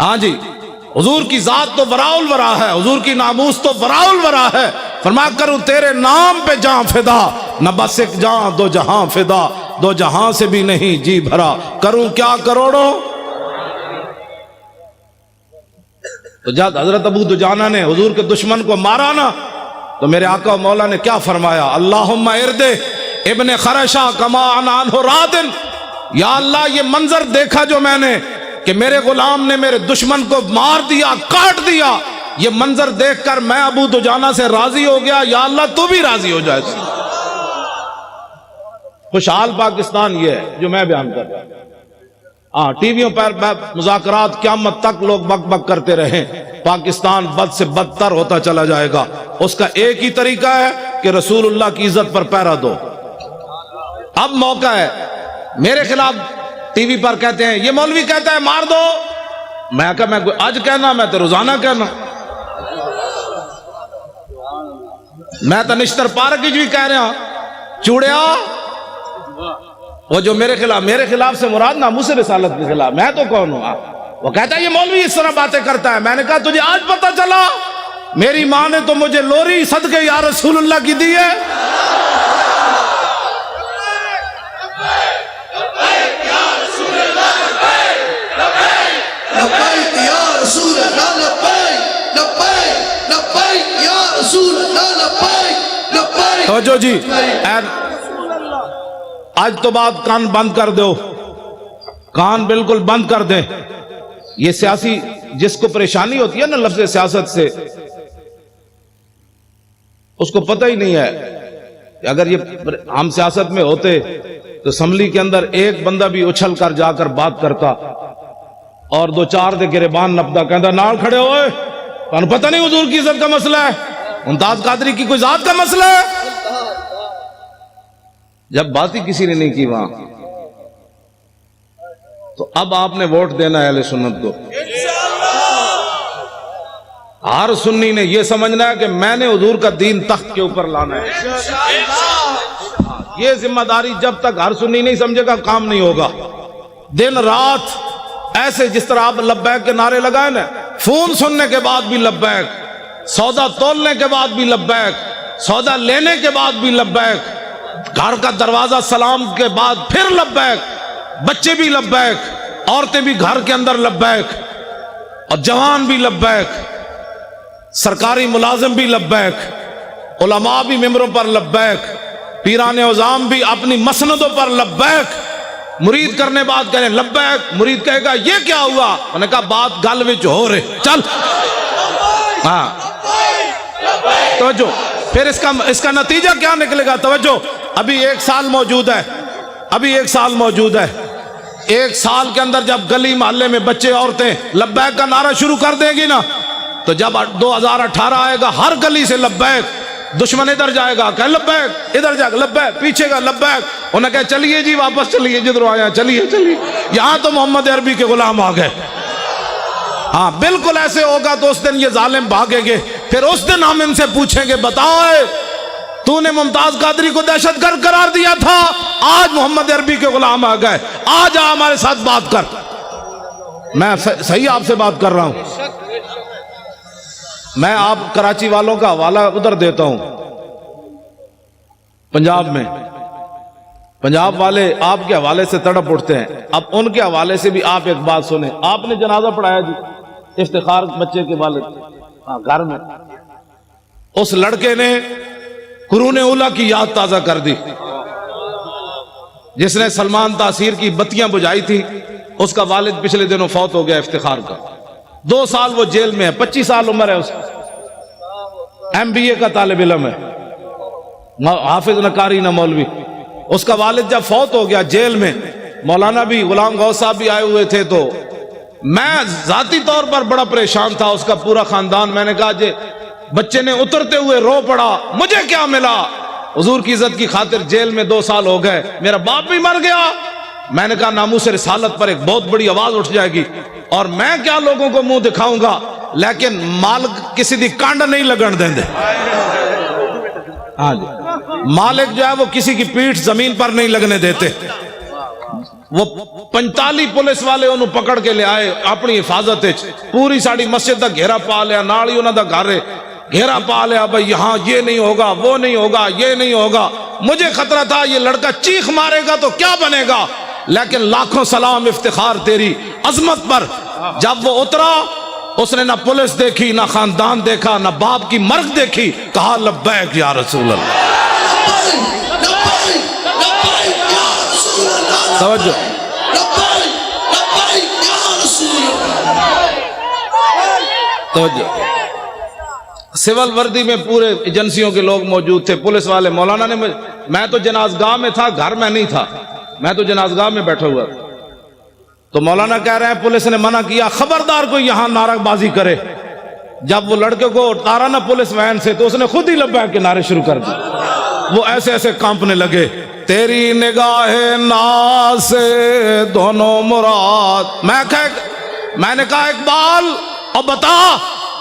ہاں جی، حضور کی ذات تو وراء الورا ہے، حضور کی ناموس تو وراء الورا ہے۔ فرمایا کروں تیرے نام پہ جہاں فدا، نہ بس ایک جہاں دو جہاں فدا، دو جہاں سے بھی نہیں جی بھرا، کروں کیا کروڑوں۔ تو جب حضرت ابو دجانہ نے حضور کے دشمن کو مارا نا، تو میرے آقا و مولا نے کیا فرمایا؟ اللہم اردے ابن خرشہ کما عنہ رادن، یا اللہ یہ منظر دیکھا جو میں نے کہ میرے غلام نے میرے دشمن کو مار دیا، کاٹ دیا، یہ منظر دیکھ کر میں ابو دجانہ سے راضی ہو گیا، یا اللہ تو بھی راضی ہو جائے۔ خوشحال پاکستان یہ ہے جو میں بیان کر رہا ہوں۔ ہاں ٹی ویوں پر مذاکرات قیامت تک لوگ بک بک کرتے رہیں، پاکستان بد سے بدتر ہوتا چلا جائے گا۔ اس کا ایک ہی طریقہ ہے کہ رسول اللہ کی عزت پر پہرا دو۔ اب موقع ہے، میرے خلاف ٹی وی پر کہتے ہیں، یہ مولوی کہتا ہے مار دو، میں کہا میں آج کہنا، میں تو روزانہ کہنا، میں تو نشتر پارک بھی کہہ رہا چوڑیا، وہ جو میرے خلاف سے مراد ناموس رسالت کے خلاف، میں تو کون ہوں؟ وہ کہتا ہے یہ مولوی اس طرح باتیں کرتا ہے۔ میں نے کہا تجھے آج پتہ چلا؟ میری ماں نے تو مجھے لوری صدقے یا رسول اللہ کی دی ہے۔ توجہ جی، آج تو بات کان بند کر دو، کان بالکل بند کر دیں۔ یہ سیاسی جس کو پریشانی ہوتی ہے نا لفظ سیاست سے، اس کو پتہ ہی نہیں ہے کہ اگر یہ ہم سیاست میں ہوتے تو اسمبلی کے اندر ایک بندہ بھی اچھل کر جا کر بات کرتا اور دو چار دے گریبان نپتا، کہتا نال کھڑے ہوئے، تمہیں پتہ نہیں حضور کی عزت کا مسئلہ ہے، ممتاز قادری کی کوئی ذات کا مسئلہ ہے۔ جب بات ہی کسی نے نہیں کی وہاں، تو اب آپ نے ووٹ دینا ہے اہل سنت کو۔ ہر سنی نے یہ سمجھنا ہے کہ میں نے حضور کا دین تخت کے اوپر لانا ہے۔ یہ ذمہ داری جب تک ہر سنی نہیں سمجھے گا کام نہیں ہوگا۔ دن رات ایسے جس طرح آپ لبیک کے نعرے لگائے نا، فون سننے کے بعد بھی لبیک، سودا تولنے کے بعد بھی لبیک، سودا لینے کے بعد بھی لبیک، گھر کا دروازہ سلام کے بعد پھر لبیک، بچے بھی لبیک، عورتیں بھی گھر کے اندر لبیک، اور جوان بھی لبیک، سرکاری ملازم بھی لبیک، علماء بھی ممبروں پر لبیک، پیران عظام بھی اپنی مسندوں پر لبیک۔ مرید کرنے بعد کہنے لبیک، مرید کہے گا یہ کیا ہوا؟ انہوں نے کہا بات گل وچ ہو رہے، چل۔ ہاں توجہ، پھر اس کا نتیجہ کیا نکلے گا؟ توجہ، ابھی ایک سال موجود ہے، ایک سال کے اندر جب گلی محلے میں بچے عورتیں لبیک کا نعرہ شروع کر دیں گی نا، تو جب 2018 آئے گا ہر گلی سے لبیک، دشمن ادھر جائے گا کہ لبیک، ادھر جائے گا لبیک، پیچھے گا لبیک، انہیں کہا چلیے جی واپس چلیے جدھر آیا، چلیے یہاں تو محمد عربی کے غلام آ گئے۔ ہاں بالکل ایسے ہوگا تو اس دن یہ ظالم بھاگیں گے، پھر اس دن ہم ان سے پوچھیں گے بتاؤ تو نے ممتاز قادری کو دہشت گرد قرار دیا تھا، آج محمد عربی کے غلام آ گئے، آج آ ہمارے ساتھ بات کر۔ میں صحیح آپ سے بات کر رہا ہوں۔ میں آپ کراچی والوں کا حوالہ ادھر دیتا ہوں، پنجاب میں پنجاب والے آپ کے حوالے سے تڑپ اٹھتے ہیں۔ اب ان کے حوالے سے بھی آپ ایک بات سنیں۔ آپ نے جنازہ پڑھایا جی افتخار بچے کے والد گھر میں، اس لڑکے نے قرون اولیٰ کی یاد تازہ کر دی، جس نے سلمان تاثیر کی بتیاں بجھائی تھی۔ اس کا والد پچھلے دنوں فوت ہو گیا افتخار کا، 2 سال وہ جیل میں ہے، 25 سال عمر ہے اس کی، MBA کا طالب علم ہے، حافظ نہ قاری نہ مولوی۔ اس کا والد جب فوت ہو گیا جیل میں، مولانا بھی غلام غوث صاحب بھی آئے ہوئے تھے، تو میں ذاتی طور پر بڑا پریشان تھا، اس کا پورا خاندان۔ میں نے کہا جی بچے نے اترتے ہوئے رو پڑا، مجھے کیا ملا؟ حضور کی عزت کی خاطر جیل میں 2 سال ہو گئے، میرا باپ بھی مر گیا۔ میں نے کہا ناموس رسالت پر ایک بہت بڑی آواز اٹھ جائے گی، اور میں کیا لوگوں کو منہ دکھاؤں گا، لیکن مالک کسی دی کانڈ نہیں لگن دیں دے۔ ہاں جی، مالک جو ہے وہ کسی کی پیٹھ زمین پر نہیں لگنے دیتے۔ وہ 45 پولیس والے انہوں پکڑ کے لے آئے اپنی حفاظت، پوری ساڑی مسجد دا گھیرا پا لیا، نال ہی انہاں دا گھر ہے، گھیرا پا لیا، بھائی یہاں یہ نہیں ہوگا، وہ نہیں ہوگا، یہ نہیں ہوگا۔ مجھے خطرہ تھا یہ لڑکا چیخ مارے گا تو کیا بنے گا، لیکن لاکھوں سلام افتخار تیری عظمت پر۔ جب وہ اترا، اس نے نہ پولیس دیکھی، نہ خاندان دیکھا، نہ باپ کی مرگ دیکھی، کہا لبیک یا رسول اللہ۔ توجہ، توجہ۔ سول وردی میں پورے ایجنسیوں کے لوگ موجود تھے، پولیس والے۔ مولانا نے میں تو جنازگاہ میں تھا، گھر میں نہیں تھا، میں تو جنازگاہ میں بیٹھا ہوا تھا۔ تو مولانا کہہ رہے ہیں پولیس نے منع کیا، خبردار کوئی یہاں نعرہ بازی کرے۔ جب وہ لڑکے کو اتارا نا پولیس وین سے، تو اس نے خود ہی لبیک کے نعرے شروع کر دیے، وہ ایسے ایسے کانپنے لگے۔ تیری نگاہ ناز سے دونوں مراد۔ میں نے کہا اقبال اب بتا،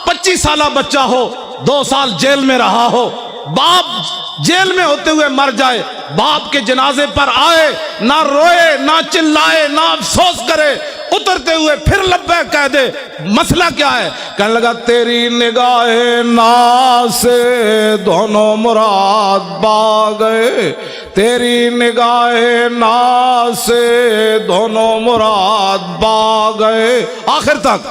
25 سالہ بچہ ہو، 2 سال جیل میں رہا ہو، باپ جیل میں ہوتے ہوئے مر جائے، باپ کے جنازے پر آئے، نہ روئے، نہ چلائے، نہ افسوس کرے، اترتے ہوئے پھر لبیک کہہ دے، مسئلہ کیا ہے؟ کہنے لگا تیری نگاہ ناز سے دونوں مراد پا گئے، تیری نگاہ ناز سے دونوں مراد پا گئے۔ آخر تک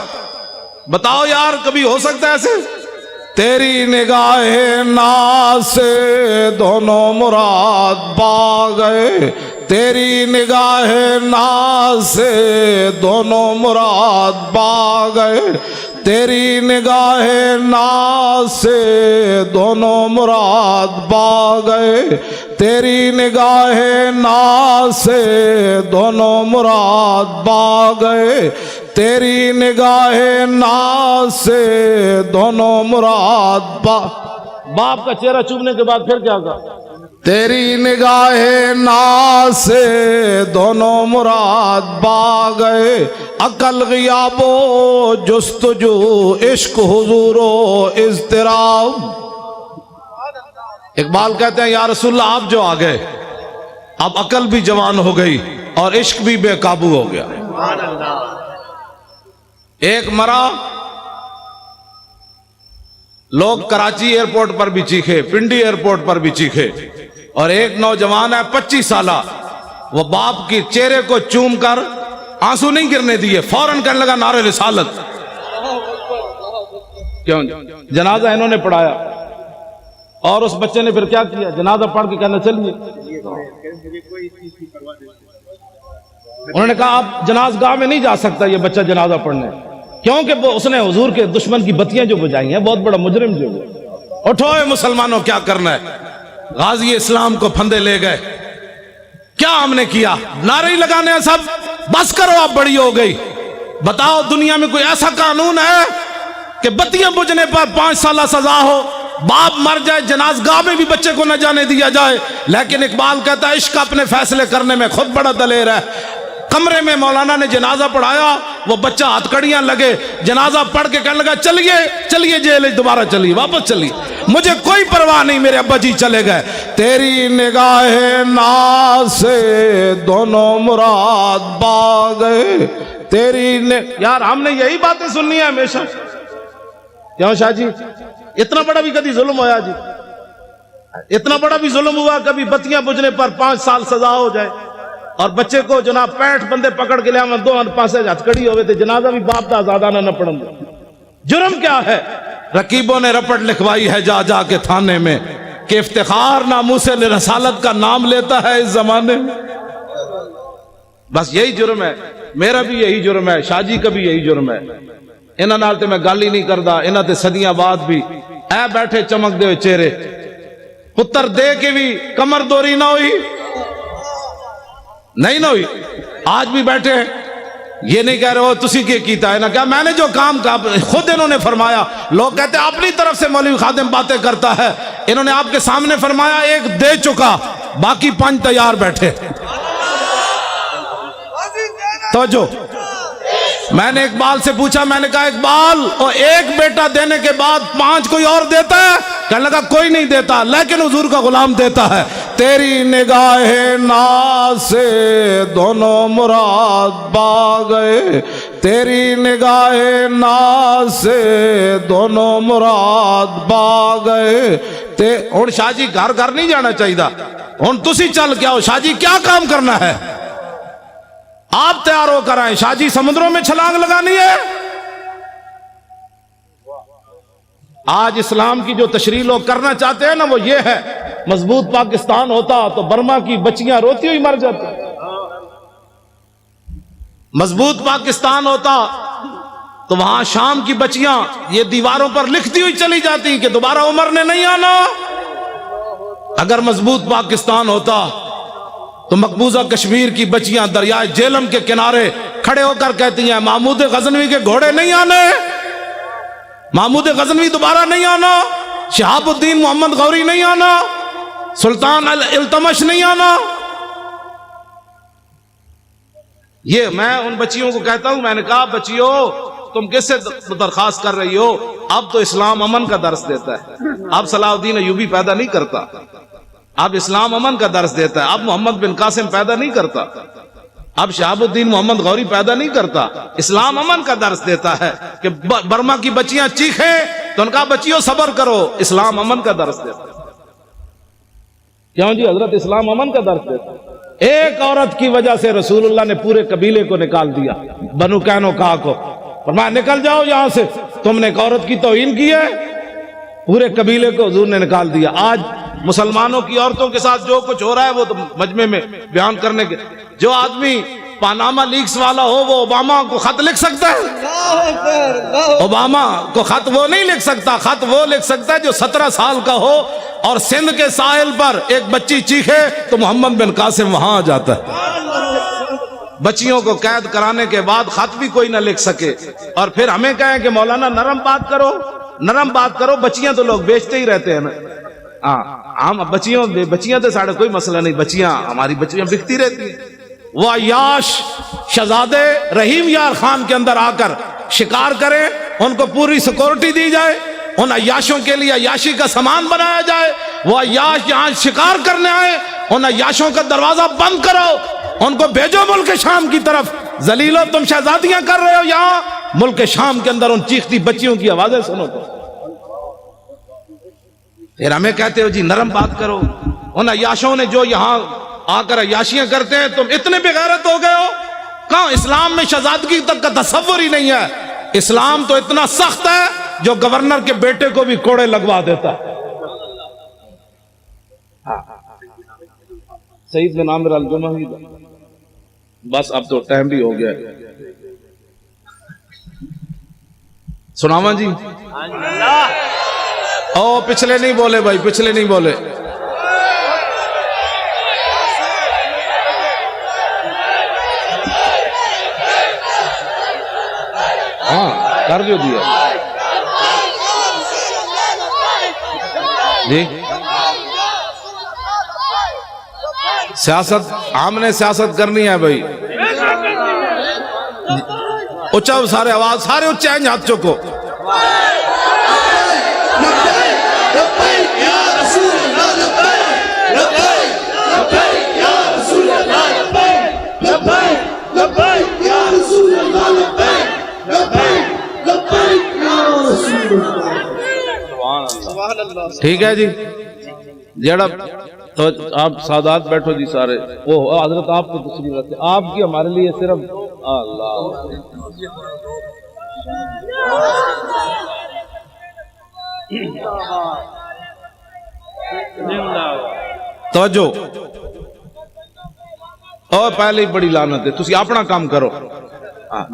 بتاؤ یار، کبھی ہو سکتا ہے ایسے؟ تیری نگاہ ناز سے دونوں مراد پا گئے، تیری نگاہ ناز سے دونوں مراد پا گئے، تیری نگاہ ناز سے دونوں مراد پا گئے، تیری نگاہ ناز سے دونوں مراد پا گئے، تیری نگاہ ناز سے دونوں مراد پا۔ باپ کا چہرہ چومنے کے بعد پھر کیا کہا؟ تیری نگاہ ناز سے دونوں مراد پا گئے، عقل غیاب و جستجو، عشق حضور و اضطراب۔ اقبال کہتے ہیں یا رسول اللہ آپ جو آ گئے، اب عقل بھی جوان ہو گئی اور عشق بھی بے قابو ہو گیا۔ ایک مرا، لوگ کراچی ایئرپورٹ پر بھی چیخے، پنڈی ایئرپورٹ پر بھی چیخے، اور ایک نوجوان ہے 25 سالہ، وہ باپ کی چہرے کو چوم کر آنسو نہیں گرنے دیے، فوراً کہنے لگا نعرہ رسالت۔ کیوں؟ جنازہ انہوں نے پڑھایا، اور اس بچے نے پھر کیا کیا؟ جنازہ پڑھ کے کہنا چلیے، انہوں نے کہا آپ جنازگاہ میں نہیں جا سکتا یہ بچہ جنازہ پڑھنے، کیونکہ اس نے حضور کے دشمن کی بتیاں جو بجائی ہیں، بہت بڑا مجرم جو ہے۔ اٹھو اے مسلمانوں، کیا کرنا ہے؟ غازی اسلام کو پھندے لے گئے، کیا ہم نے کیا؟ نعرے ہی لگانے ہیں سب، بس کرو اب بڑی ہو گئی۔ بتاؤ دنیا میں کوئی ایسا قانون ہے کہ بتیاں بجھنے پر 5 سالہ سزا ہو، باپ مر جائے جنازگاہ میں بھی بچے کو نہ جانے دیا جائے؟ لیکن اقبال کہتا ہے عشق اپنے فیصلے کرنے میں خود بڑا دلیر ہے۔ کمرے میں مولانا نے جنازہ پڑھایا، وہ بچہ ہتھ کڑیاں لگے، جنازہ پڑھ کے کہنے لگا چلیے چلیے جیل دوبارہ چلیے، واپس چلیے۔ مجھے کوئی پرواہ نہیں، میرے ابا جی چلے گئے۔ تیری نگاہ ناز سے دونوں مراد پا گئے، یار ہم نے یہی باتیں سننی ہے ہمیشہ۔ کیوں شاہ جی اتنا بڑا بھی کبھی ظلم ہوا جی؟ اتنا بڑا بھی ظلم ہوا کبھی بتیاں بجھنے پر 5 سال سزا ہو جائے اور بچے کو جناب 65 بندے پکڑ کے لیا دو پاسے ہتھکڑی ہوئے تھے، جنازہ بھی باپ دا آزادہ نہ پڑھن دے۔ جرم کیا ہے؟ رقیبوں نے رپٹ لکھوائی ہے جا جا کے تھانے میں کہ افتخار ناموس رسالت کا نام لیتا ہے اس زمانے میں۔ بس یہی جرم ہے، میرا بھی یہی جرم ہے، شاہ جی کا بھی یہی جرم ہے۔ انہاں نال تے میں گل ہی نہیں کردا، انہاں تے صدیاں بعد بھی اے بیٹھے چمک دے ہوئے چہرے، پتر دے کے بھی کمر دوری نہ ہوئی، نہیں نہ ہوئی، آج بھی بیٹھے یہ نہیں کہہ رہے ہو تسی کیا کیتا ہے نا کیا، میں نے جو کام کا خود انہوں نے فرمایا۔ لوگ کہتے ہیں اپنی طرف سے مولوی خادم باتیں کرتا ہے، انہوں نے آپ کے سامنے فرمایا ایک دے چکا، باقی 5 تیار بیٹھے۔ توجہ، میں نے اقبال سے پوچھا، میں نے کہا اقبال اور ایک بیٹا دینے کے بعد 5 کوئی اور دیتا ہے؟ کہنے لگا کوئی نہیں دیتا، لیکن حضور کا غلام دیتا ہے۔ تیری نگاہ ناز سے دونوں مراد پا گئے، تیری نگاہ ناز سے دونوں مراد پا گئے۔ ہن شاہ جی گھر گھر نہیں جانا چاہیے، ہن تسی چل کے آؤ، شاہ جی کیا کام کرنا ہے آپ تیار ہو کر آئیں، شاہ جی سمندروں میں چھلانگ لگانی ہے۔ آج اسلام کی جو تشریح لوگ کرنا چاہتے ہیں نا وہ یہ ہے، مضبوط پاکستان ہوتا تو برما کی بچیاں روتی ہوئی مر جاتی، مضبوط پاکستان ہوتا تو وہاں شام کی بچیاں یہ دیواروں پر لکھتی ہوئی چلی جاتی کہ دوبارہ عمر نے نہیں آنا۔ اگر مضبوط پاکستان ہوتا تو مقبوضہ کشمیر کی بچیاں دریائے جیلم کے کنارے کھڑے ہو کر کہتی ہیں محمود غزنوی کے گھوڑے نہیں آنے، محمود غزنوی دوبارہ نہیں آنا، شہاب الدین محمد غوری نہیں آنا، سلطان التمش نہیں آنا۔ یہ میں ان بچیوں کو کہتا ہوں، میں نے کہا بچیوں تم کس سے درخواست کر رہی ہو؟ اب تو اسلام امن کا درس دیتا ہے، اب صلاح الدین ایوبی پیدا نہیں کرتا، اب اسلام امن کا درس دیتا ہے، اب محمد بن قاسم پیدا نہیں کرتا، اب شہاب الدین محمد غوری پیدا نہیں کرتا، اسلام امن کا درس دیتا ہے کہ برما کی بچیاں چیخیں تو ان کا بچیوں صبر کرو، اسلام امن کا درس دیتا ہے۔ کیوں جی حضرت اسلام امن کا درس دیتا ہے۔ ایک عورت کی وجہ سے رسول اللہ نے پورے قبیلے کو نکال دیا، بنو قینقاع کو، فرمایا نکل جاؤ یہاں سے، تم نے ایک عورت کی توہین کی ہے، پورے قبیلے کو حضور نے نکال دیا۔ آج مسلمانوں کی عورتوں کے ساتھ جو کچھ ہو رہا ہے وہ تو مجمع میں بیان کرنے کے، جو آدمی پاناما لیکس والا ہو وہ اوباما کو خط لکھ سکتا ہے؟ اوباما کو خط وہ نہیں لکھ سکتا، خط وہ لکھ سکتا ہے جو 17 سال کا ہو اور سندھ کے ساحل پر ایک بچی چیخے تو محمد بن قاسم وہاں آ جاتا ہے۔ بچیوں کو قید کرانے کے بعد خط بھی کوئی نہ لکھ سکے اور پھر ہمیں کہیں کہ مولانا نرم بات کرو، نرم بات کرو، بچیاں تو لوگ بیچتے ہی رہتے ہیں نا۔ ہم بچیاں تو ساڑھے کوئی مسئلہ نہیں، بچیاں ہماری بچیاں بکتی رہتی ہیں۔ وہ عیاش شہزادے رحیم یار خان کے اندر آ کر شکار کریں، ان کو پوری سیکورٹی دی جائے، ان عیاشوں کے لیے عیاشی کا سامان بنایا جائے، وہ عیاش یہاں شکار کرنے آئے، ان عیاشوں کا دروازہ بند کرو، ان کو بھیجو ملک شام کی طرف، ذلیلو تم شہزادیاں کر رہے ہو یہاں ملک شام کے اندر، ان چیختی بچیوں کی آوازیں سنو تو پھر ہمیں کہتے ہو جی نرم بات کرو۔ ان عیاشوں نے جو یہاں آ کر عیاشیاں کرتے ہیں تم اتنے بے غیرت ہو گئے ہو؟ کہاں اسلام میں شہزادگی تک کا تصور ہی نہیں ہے۔ اسلام تو اتنا سخت ہے جو گورنر کے بیٹے کو بھی کوڑے لگوا دیتا ہے۔ سعید بن عامر الجمحی، بس اب تو ٹائم بھی ہو گیا ہے، سناواں جی؟ او پچھلے نہیں بولے بھائی، پچھلے نہیں بولے۔ ہاں کر جو دیا جی۔ سیاست ہم نے سیاست کرنی ہے بھائی، اچھا سارے آواز، سارے اچھے ہیں، ہاتھ چکو۔ لبیک یا رسول اللہ لبیک لبیک لبیک یا رسول اللہ لبیک لبیک لبیک یا رسول اللہ لبیک لبیک لبیک یا رسول اللہ. ٹھیک ہے جی. جڑا تو آپ سادات بیٹھو جی سارے. وہ حضرت آپ کو تشریف رکھتے, آپ کی ہمارے لیے صرف اللہ. توجہ, اور پہلے ہی بڑی لعنت ہے. تسی اپنا کام کرو.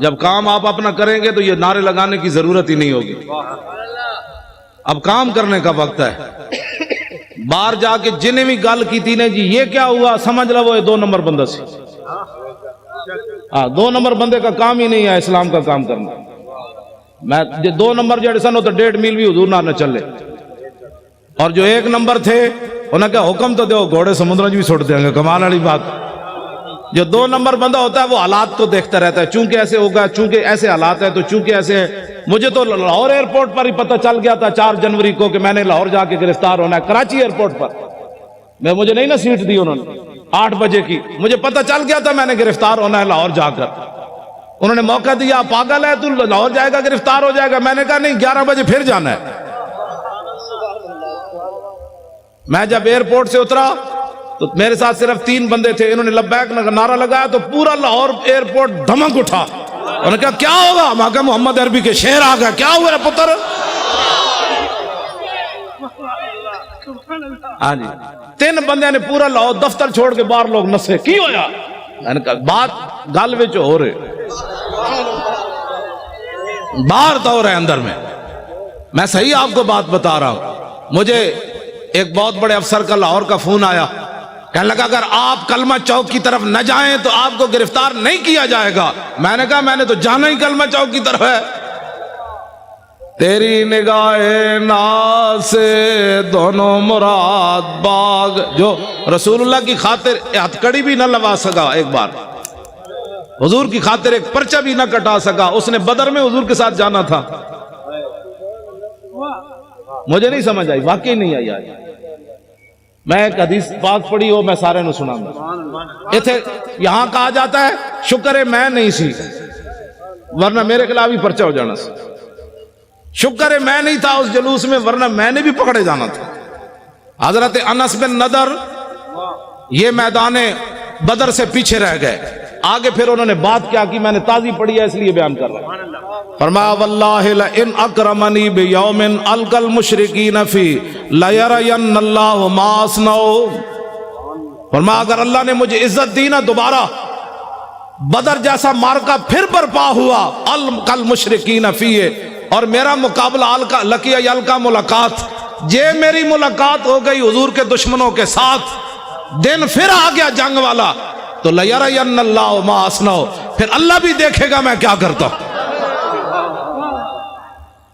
جب کام آپ اپنا کریں گے تو یہ نعرے لگانے کی ضرورت ہی نہیں ہوگی. اب کام کرنے کا وقت ہے. باہر جا کے جنہیں بھی گل کی تھی نے جی یہ کیا ہوا, سمجھ لو وہ 2 نمبر بندہ سے. 2 نمبر بندے کا کام ہی نہیں ہے اسلام کا کام کرنا. میں 2 نمبر جڑے سن تو 1.5 میل بھی حضور نہ چلے, اور جو 1 نمبر تھے انہیں کہا حکم تو دو گھوڑے سمندر بھی چھوڑ دیں گے. کمال والی بات. جو 2 نمبر بندہ ہوتا ہے وہ حالات کو دیکھتا رہتا ہے, چونکہ ایسے ہوگا, چونکہ ایسے حالات ہیں, تو چونکہ ایسے ہے. مجھے تو لاہور ایئرپورٹ پر ہی پتہ چل گیا تھا 4 جنوری کو کہ میں نے لاہور جا کے گرفتار ہونا ہے. کراچی ایئرپورٹ پر مجھے نہیں نا سیٹ دی انہوں نے 8 بجے کی, مجھے پتہ چل گیا تھا میں نے گرفتار ہونا ہے لاہور جا کر. انہوں نے موقع دیا, پاگل ہے تو لاہور جائے گا گرفتار ہو جائے گا. میں نے کہا نہیں, 11 بجے پھر جانا ہے. میں جب ایئرپورٹ سے اترا تو میرے ساتھ صرف 3 بندے تھے. انہوں نے لبیک نعرہ لگایا تو پورا لاہور ایئرپورٹ دھمک اٹھا. انہوں نے کہا کیا ہوگا؟ میں کہا محمد عربی کے شعر آ گیا. کیا ہوا پتر؟ ہاں جی, 3 بندے نے پورا لاہور دفتر چھوڑ کے باہر لوگ نسے. کی ہویا؟ میں نے کہا بات گل وچ ہو رہے, باہر تو ہو رہے اندر میں. میں صحیح آپ کو بات بتا رہا ہوں. مجھے ایک بہت بڑے افسر کا لاہور کا فون آیا, کہنے لگا اگر آپ کلمہ چوک کی طرف نہ جائیں تو آپ کو گرفتار نہیں کیا جائے گا. میں نے کہا میں نے تو جانا ہی کلمہ چوک کی طرف ہے. تیری نگاہ ناز سے دونوں مراد باغ. جو رسول اللہ کی خاطر ہتھکڑی بھی نہ لگا سکا, ایک بار حضور کی خاطر ایک پرچہ بھی نہ کٹا سکا, اس نے بدر میں حضور کے ساتھ جانا تھا. مجھے نہیں سمجھ آئی, واقعی نہیں آئی. آج میں ایک حدیث پاک پڑھی ہو, میں سارے نو سناؤں گا. یہاں کہا جاتا ہے شکر ہے میں نہیں سی, ورنہ میرے خلاف ہی پرچہ ہو جانا سی. شکر ہے میں نہیں تھا اس جلوس میں, ورنہ میں نے بھی پکڑے جانا تھا. حضرت انس بن نضر یہ میدان بدر سے پیچھے رہ گئے. آگے پھر انہوں نے بات کیا کی, میں نے تازی پڑھی ہے اس لیے بیان کر رہا ہوں. فرمایا واللہ لئن اکرمنی بیوم القى المشرکین فی لیرین اللہ ما اصنع. فرمایا اگر اللہ نے مجھے عزت دی نا, دوبارہ بدر جیسا مارکا پھر برپا ہوا القى المشرکین فی, اور میرا مقابلہ لقی القى ملاقات, یہ میری ملاقات ہو گئی حضور کے دشمنوں کے ساتھ, دن پھر آ گیا جنگ والا, تو لیرین اللہ ما اصنع, پھر اللہ بھی دیکھے گا میں کیا کرتا ہوں.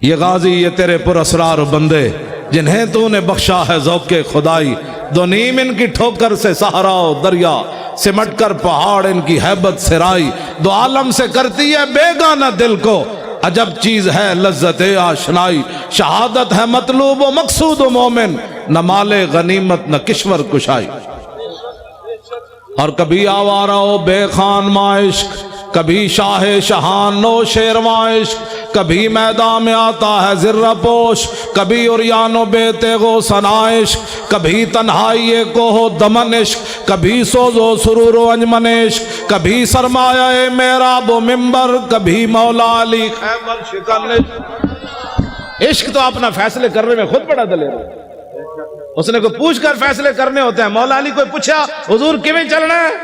یہ غازی یہ تیرے پر اسرار بندے جنہیں تو نے بخشا ہے ذوق خدائی, 2 نیم ان کی ٹھوکر سے صحرا و دریا, سمٹ کر پہاڑ ان کی ہیبت سے رائی, 2 عالم سے کرتی ہے بیگانہ دل کو, عجب چیز ہے لذت آشنائی. شہادت ہے مطلوب و مقصود و مومن, نہ مال غنیمت نہ کشور کشائی. اور کبھی آوارہ و بے خان معاشق, کبھی شاہ شہان نو شیرواں عشق, کبھی میدان میں آتا ہے ذرہ پوش, کبھی عریان و بے تیغ و ثنا عشق, کبھی تنہائی کو ہو دمن عشق, کبھی سوز و سرور و انجمن عشق, کبھی سرمایہ محراب و منبر, کبھی مولا علی خیبر شکن عشق. عشق تو اپنا فیصلے کرنے میں خود بڑا دلیر ہے, اس نے کوئی پوچھ کر فیصلے کرنے ہوتے ہیں. مولا علی کوئی پوچھا حضور کیویں چلنا ہے,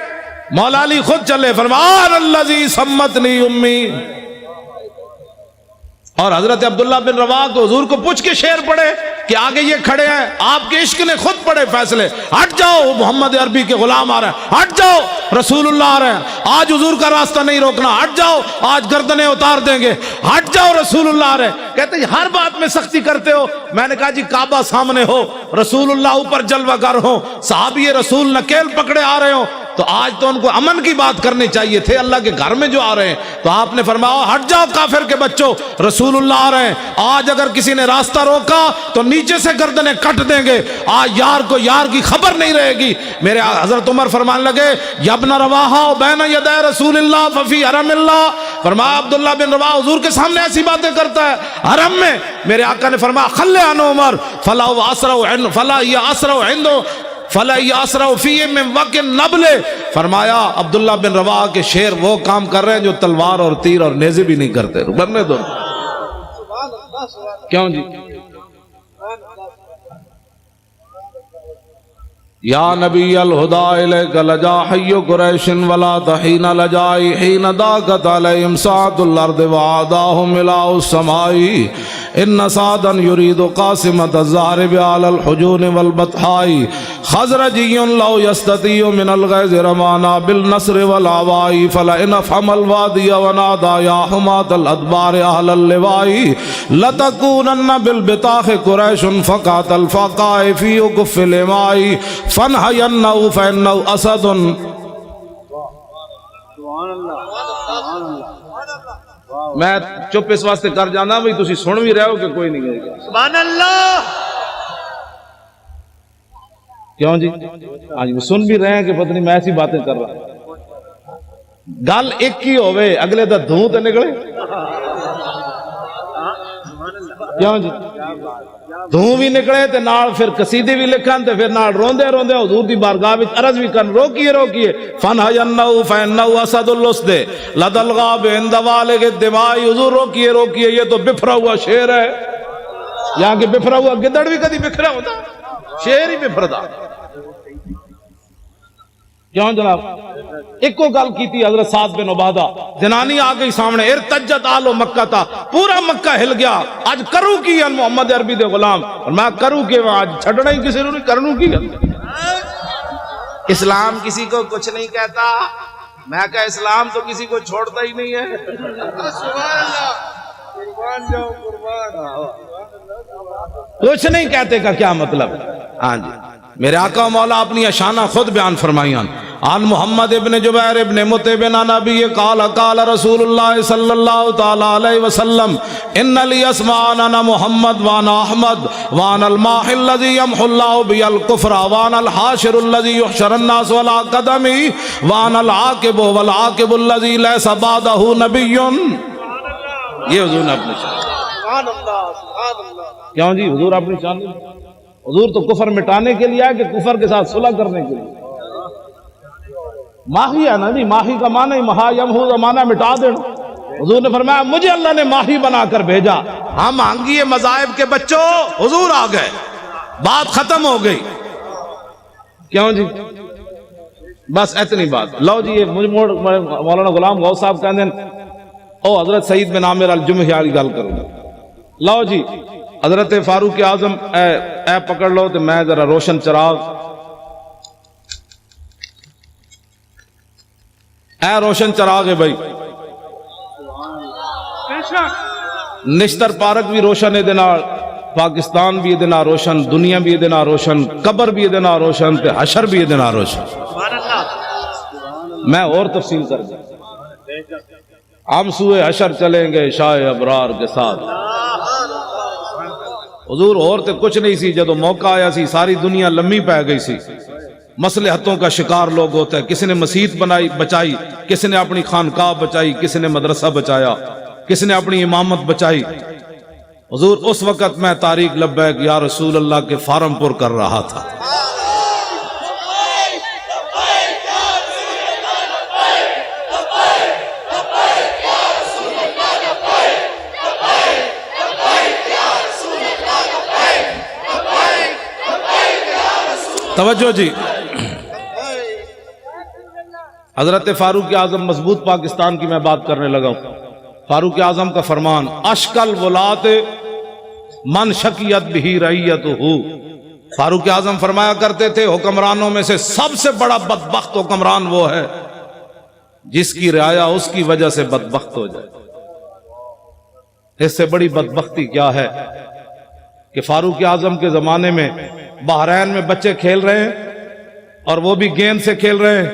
مولا علی خود چلے, فرمان الذی سمتنی امی. اور حضرت عبداللہ بن رواح کو حضور کو پوچھ کے شعر پڑھے کہ آگے یہ کھڑے ہیں, آپ کے عشق نے خود پڑھے فیصلے, ہٹ جاؤ محمد عربی کے غلام آ رہے ہیں, ہٹ جاؤ رسول اللہ آ رہے ہیں, آج حضور کا راستہ نہیں روکنا, ہٹ جاؤ آج گردنیں اتار دیں گے, ہٹ جاؤ رسول اللہ آ رہے ہیں. کہتے ہیں ہر بات میں سختی کرتے ہو. میں نے کہا جی کعبہ سامنے ہو, رسول اللہ اوپر جلوہ گر ہو, صحابی رسول نکیل پکڑے آ رہے ہو, تو آج تو ان کو امن کی بات کرنی چاہیے تھے، اللہ کے گھر میں جو آ رہے ہیں تو آپ نے فرمایا ہٹ جاؤ کافر کے بچوں، رسول اللہ آ رہے ہیں۔ آج اگر کسی نے راستہ روکا تو نیچے سے گردنیں کٹ دیں گے، آج یار کو یار کی خبر نہیں رہے گی۔ میرے حضرت عمر فرمان لگے یا ابن رواحہ بین یدی رسول اللہ ففی حرم اللہ، فرمایا عبداللہ بن رواحہ حضور کے سامنے ایسی باتیں کرتا ہے حرم میں۔ میرے آقا نے فرمایا خلی عن عمر فلا یاسرع فیہ من وقت النبل، فرمایا عبداللہ بن رواحہ کے شیر وہ کام کر رہے ہیں جو تلوار اور تیر اور نیزے بھی نہیں کرتے، بننے دو۔ کیوں جی؟ یا نبی الہدا الیک لجا حی قریش ولا تحین لجائی حین داکت علیہم ساعت الارض وعاداہم الہ السماء ان سعدا یرید قاسمت الزہرب علی الحجون والبطحاء خزرجی لو یستطیع من الغیظ رمانا بالنصر والعواء فلئن افهم الوادی ونادا یا حمات الادبار اہل اللواء لتکونن بالبطاخ قریش فقات الفقاء فی کف الاماء فَنْحَيَنَّهُ فَإِنَّهُ أَسَدٌ۔ میں چپ اس واسطے کر جانا بھی تسی سن بھی رہے ہو کہ کوئی نہیں گئے گا۔ سبحان اللہ۔ کیوں جی؟ آج وہ سن بھی رہے ہیں کہ پتہ نہیں میں ایسی باتیں کر رہا ہوں۔ گل ایک ہی ہوئے اگلے دا دھوں تے نکلے، کیوں جی؟ دھوں بھی نکلے تے نال پھر قصیدے بھی لکھن تے پھر نال روندے روندے حضور دی بارگاہ وچ عرض بھی کرن روکیے روکیے فَنْحَيَنَّهُ فَإِنَّهُ أَسَدُ اللُّسْدِ لَدَى الْغَابِ عِنْدَ وَالِغِ الدِّمَاءِ، حضور روکیے روکیے یہ تو بفرا ہوا شیر ہے، یہاں کہ بفرا ہوا گدڑ بھی کدی بکھرا ہوتا، شیر ہی بفردا۔ کیوں جناب؟ ایک کو گل کی تھی حضرت سعد بن عبادہ، جنانی آ گئی سامنے، ارتجت آل مکہ تھا، پورا مکہ ہل گیا، آج کروں کی ہے محمد عربی دے غلام، اور میں کروں کی آج چھڑنا ہی کسی نے نہیں کرنوں کی ہے۔ اسلام کسی کو کچھ نہیں کہتا، میں کہا اسلام تو کسی کو چھوڑتا ہی نہیں ہے۔ کچھ نہیں کہتے کا کیا مطلب؟ ہاں جی، میرے آقا مولا اپنی اشانہ خود بیان فرمائیاں۔ عن محمد ابن جبیر ابن مطعب عن ابی قال قال رسول اللہ صلی اللہ تعالی علیہ وسلم ان لی اسماء انا محمد وانا احمد وانا الماح الذی یمحو اللہ بی الکفر وانا الحاشر الذی یحشر الناس ولا قدمی وانا العاقب والعاقب الذی لیس بعدہ نبی۔ یہ حضور نے اپنی شان، سبحان اللہ سبحان اللہ۔ کیوں جی؟ حضور اپنی شان نہیں، حضور تو کفر مٹانے کے لیے ہے کہ کفر کے ساتھ صلح کرنے کے لیے؟ ماہی ہے نا جی، ماہی کا معنی ہی مہا یمحو کا معنی مٹا دینا۔ حضور نے فرمایا مجھے اللہ نے ماہی بنا کر بھیجا، ہم مانگیے مذاہب کے بچوں، حضور آ گئے، بات ختم ہو گئی۔ کیوں جی؟ بس اتنی بات۔ لو جی یہ مولانا غلام غوث صاحب کہتے ہیں او حضرت سعید بن عامر الجمحی والی گل کروں گا۔ لو جی حضرت فاروق اعظم اے پکڑ لو تو میں ذرا روشن چراغ، اے روشن چراغ ہے بھائی، نشتر پارک بھی روشن ہے دینا، پاکستان بھی دینا روشن، دنیا بھی دینا روشن، قبر بھی دینا روشن، تے حشر بھی دینا روشن۔ سبحان اللہ۔ میں اور تفصیل کر دوں، ہم سوئے حشر چلیں گے شاہ ابرار کے ساتھ۔ حضور اور تے کچھ نہیں سی، جدو موقع آیا سی ساری دنیا لمبی پہ گئی سی، مصلحتوں کا شکار لوگ ہوتا ہے، کسی نے مسجد بنائی بچائی، کسی نے اپنی خانقاہ بچائی، کسی نے مدرسہ بچایا، کسی نے اپنی امامت بچائی۔ حضور اس وقت میں طارق لبیک یا رسول اللہ کے فارم پر کر رہا تھا۔ توجہ جی، حضرت فاروق اعظم مضبوط پاکستان کی میں بات کرنے لگا ہوں۔ فاروق اعظم کا فرمان اشکل ولات من شکیت بھی رعیتہ، فاروق اعظم فرمایا کرتے تھے حکمرانوں میں سے سب سے بڑا بدبخت حکمران وہ ہے جس کی رعایا اس کی وجہ سے بدبخت ہو جائے۔ اس سے بڑی بدبختی کیا ہے کہ فاروق اعظم کے زمانے میں بحرین میں بچے کھیل رہے ہیں اور وہ بھی گیند سے کھیل رہے ہیں،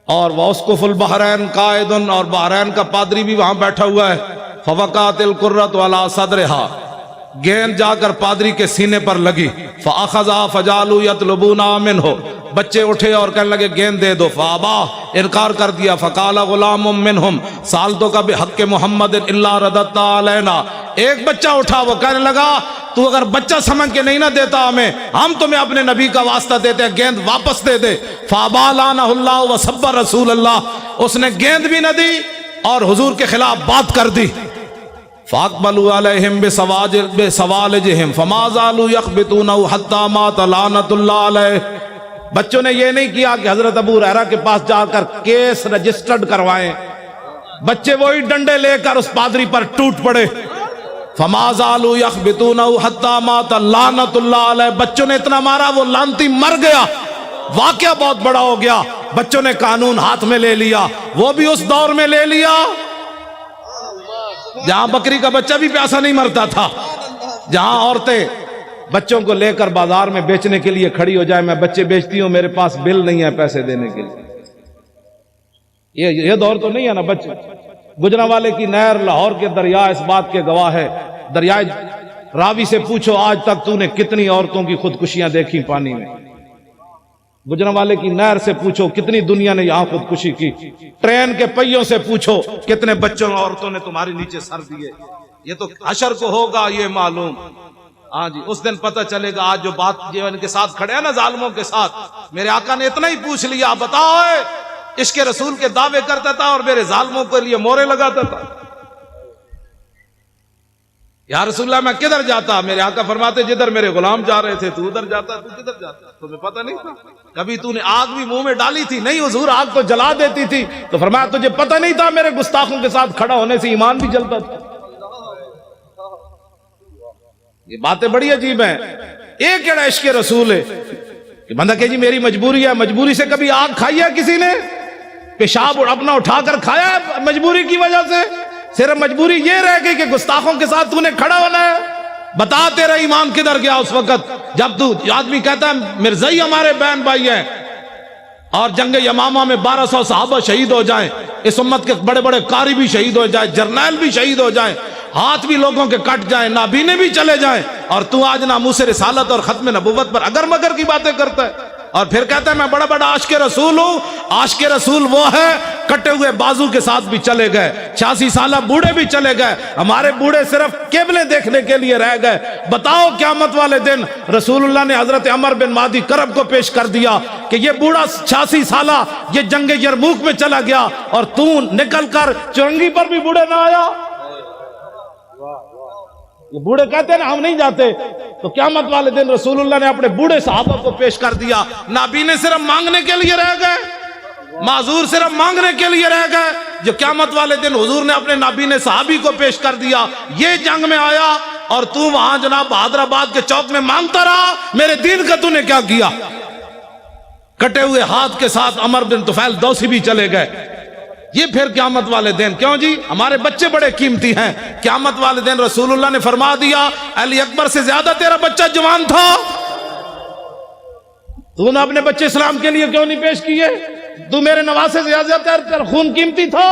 اور واسقف البحرین قائدن، اور بحرین کا پادری بھی وہاں بیٹھا ہوا ہے. فوقعت القرۃ علی صدرہا، گیند جا کر پادری کے سینے پر لگی. فاخذا فجعلوا یطلبونها منہ، بچے اٹھے اور کہنے لگے گیند دے دو. فابا، انکار کر دیا. فقال غلام منہم سالتک بحق محمد الا رددت علینا، ایک بچہ اٹھا، وہ کہنے لگا تو اگر بچہ سمجھ کے نہیں نہ دیتا ہمیں، ہم تمہیں اپنے نبی کا واسطہ دیتے ہیں، گیند واپس دے دے. فابا لعنہ اللہ وسب رسول اللہ، اس نے گیند بھی نہ دی اور حضور کے خلاف بات کر دی. فاقبلوا علیہم بسوالجہم فما زالوا یخبطونہ حتی مات لعنۃ اللہ علیہ. بچوں نے یہ نہیں کیا کہ حضرت ابو ہریرہ کے پاس جا کر کیس رجسٹرڈ کروائیں، بچے وہی ڈنڈے لے کر اس پادری پر ٹوٹ پڑے. فما زالوا یخبطونہ حتی مات لعنۃ اللہ علیہ، بچوں نے اتنا مارا وہ لعنتی مر گیا. واقعہ بہت بڑا ہو گیا. بچوں نے قانون ہاتھ میں لے لیا، وہ بھی اس دور میں لے لیا جہاں بکری کا بچہ بھی پیاسا نہیں مرتا تھا، جہاں عورتیں بچوں کو لے کر بازار میں بیچنے کے لیے کھڑی ہو جائے، میں بچے بیچتی ہوں، میرے پاس بل نہیں ہے پیسے دینے کے لیے. یہ دور تو نہیں ہے نا. بچے گجرانوالے کی نہر، لاہور کے دریا اس بات کے گواہ ہے. دریائے راوی سے پوچھو آج تک تو نے کتنی عورتوں کی خودکشیاں دیکھی پانی میں. گجرانوالے کی نہر سے پوچھو کتنی دنیا نے یہاں خودکشی کی. ٹرین کے پہیوں سے پوچھو کتنے بچوں اور عورتوں نے تمہاری نیچے سر دیے. یہ تو حشر کو ہوگا یہ معلوم. ہاں جی، اس دن پتہ چلے گا. آج جو بات جو ان کے ساتھ کھڑے ہیں نا ظالموں کے ساتھ، میرے آقا نے اتنا ہی پوچھ لیا، بتاؤ عشق رسول کے دعوے کرتا تھا اور میرے ظالموں کے لیے مورے لگاتا تھا. یا رسول اللہ میں کدھر جاتا؟ میرے آقا فرماتے جدھر میرے غلام جا رہے تھے تو ادھر جاتا. تو کدھر جاتا؟ تمہیں پتہ نہیں تھا؟ کبھی تو نے آگ بھی منہ میں ڈالی تھی؟ نہیں حضور، آگ تو جلا دیتی تھی. تو فرمایا تجھے پتہ نہیں تھا میرے گستاخوں کے ساتھ کھڑا ہونے سے ایمان بھی جلتا تھا. یہ باتیں بڑی عجیب ہیں. ایک کیڑا عشق رسول ہے کہ بندہ کہ جی میری مجبوری ہے. مجبوری سے کبھی آگ کھائی ہے کسی نے؟ پیشاب اپنا اٹھا کر کھایا ہے مجبوری کی وجہ سے؟ صرف مجبوری یہ رہ گئی کہ گستاخوں کے ساتھ تو نے کھڑا ہونا ہے. بتا تیرا ایمان کدھر گیا اس وقت جب تو آدمی کہتا ہے مرزائی ہمارے بہن بھائی ہیں اور جنگ یمامہ میں 1200 صحابہ شہید ہو جائیں، اس امت کے بڑے بڑے قاری بھی شہید ہو جائیں، جرنیل بھی شہید ہو جائیں، ہاتھ بھی لوگوں کے کٹ جائیں، نابینے بھی چلے جائیں، اور تو آج ناموس رسالت اور ختم نبوت پر اگر مگر کی باتیں کرتا ہے اور پھر کہتا ہے میں بڑا بڑا عاشق رسول ہوں. عاشق رسول وہ ہے کٹے ہوئے بازو کے ساتھ بھی چلے گئے، 86 سالہ بوڑھے بھی چلے گئے. ہمارے بوڑھے صرف قبلے دیکھنے کے لیے رہ گئے. بتاؤ قیامت والے دن رسول اللہ نے حضرت عمر بن مادی کرب کو پیش کر دیا کہ یہ بوڑھا 86 سالہ یہ جنگ یرموک میں چلا گیا اور تو نکل کر چرنگی پر بھی بوڑھے نہ آیا. یہ بوڑھے کہتے ہیں نا ہم نہیں جاتے. تو قیامت والے دن رسول اللہ نے اپنے بوڑھے صحابہ کو پیش کر دیا. نابینے صرف مانگنے کے لیے رہ گئے، معذور صرف مانگنے کے لیے رہ گئے. جو قیامت والے دن حضور نے اپنے نابینے صحابی کو پیش کر دیا، یہ جنگ میں آیا اور تو وہاں جناب حیدرآباد کے چوک میں مانگتا رہا میرے دین کا تو نے کیا کیا. کٹے ہوئے ہاتھ کے ساتھ عمر بن طفیل دوسی بھی چلے گئے. یہ پھر قیامت والے دن کیوں جی؟ ہمارے بچے بڑے قیمتی ہیں. قیامت والے دن رسول اللہ نے فرما دیا علی اکبر سے زیادہ تیرا بچہ جوان تھا، تو نے اپنے بچے اسلام کے لیے کیوں نہیں پیش کیے؟ تو میرے نواسے سے زیادہ تیرا خون قیمتی تھا.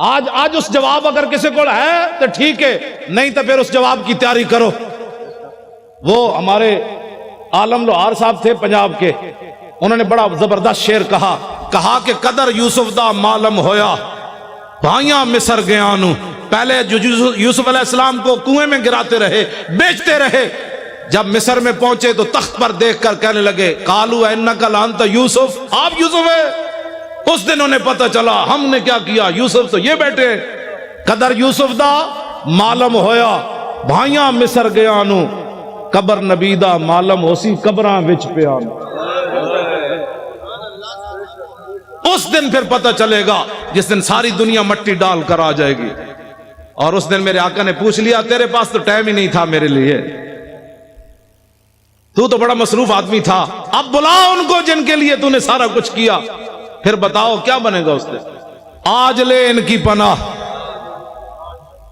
آج اس جواب اگر کسی کو ہے تو ٹھیک ہے، نہیں تو پھر اس جواب کی تیاری کرو. وہ ہمارے عالم لوہار صاحب تھے پنجاب کے، انہوں نے بڑا زبردست شعر کہا کہ قدر یوسف دا معلوم ہویا بھائیاں مصر گیا نو. پہلے یوسف علیہ السلام کو کنویں میں گراتے رہے، بیچتے رہے، جب مصر میں پہنچے تو تخت پر دیکھ کر کہنے لگے قالوا انک لانت یوسف، آپ یوسف ہے. اس دن انہیں پتہ چلا ہم نے کیا کیا، یوسف تو یہ بیٹے. قدر یوسف دا معلوم ہویا بھائیاں مصر گیا نو، قبر نبی دا معلوم ہوسی قبراں وچ پیا. اس دن پھر پتہ چلے گا جس دن ساری دنیا مٹی ڈال کر آ جائے گی. اور اس دن میرے آقا نے پوچھ لیا تیرے پاس تو ٹائم ہی نہیں تھا میرے لیے، تو بڑا مصروف آدمی تھا، اب بلا ان کو جن کے لیے تو نے سارا کچھ کیا. پھر بتاؤ کیا بنے گا اس دن؟ آج لے ان کی پناہ،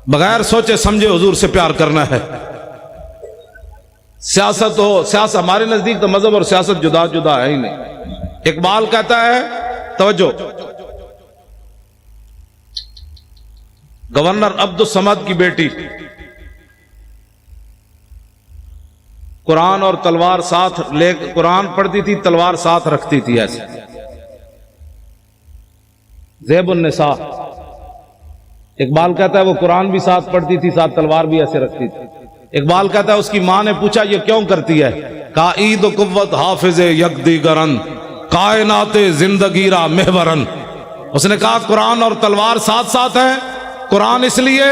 بغیر سوچے سمجھے حضور سے پیار کرنا ہے. سیاست ہو، سیاست ہمارے نزدیک تو مذہب اور سیاست جدا جدا ہے ہی نہیں. اقبال کہتا ہے توجہ، گورنر عبد الصمد کی بیٹی قرآن اور تلوار ساتھ لے، قرآن پڑھتی تھی، تلوار ساتھ رکھتی تھی ایسے. زیب النساء. اقبال کہتا ہے وہ قرآن بھی ساتھ پڑھتی تھی، ساتھ تلوار بھی ایسے رکھتی تھی. اقبال کہتا ہے اس کی ماں نے پوچھا یہ کیوں کرتی ہے؟ کہا عید و قوت حافظ یک دیگرن، کائنات زندگی را محورن. اس نے کہا قرآن اور تلوار ساتھ ساتھ ہیں. قرآن اس لیے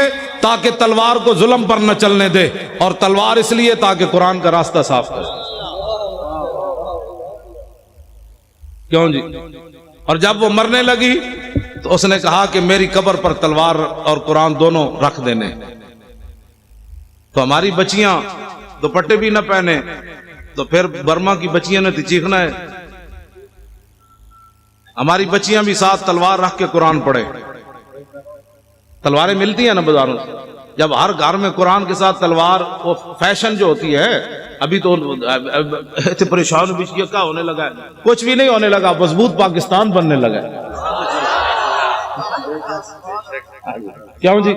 تاکہ تلوار کو ظلم پر نہ چلنے دے، اور تلوار اس لیے تاکہ قرآن کا راستہ صاف کرے. کیوں جی؟ اور جب وہ مرنے لگی تو اس نے کہا کہ میری قبر پر تلوار اور قرآن دونوں رکھ دینے. تو ہماری بچیاں دوپٹے بھی نہ پہنے تو پھر برما کی بچیاں نے تو چیخنا ہے. ہماری بچیاں بھی ساتھ تلوار رکھ کے قرآن پڑھے. تلواریں ملتی ہیں نا بازاروں سے. جب ہر گھر میں قرآن کے ساتھ تلوار، وہ فیشن جو ہوتی ہے، ابھی تو پریشان بھی کیا ہونے لگا ہے. کچھ بھی نہیں ہونے لگا، مضبوط پاکستان بننے لگا ہے. کیوں جی؟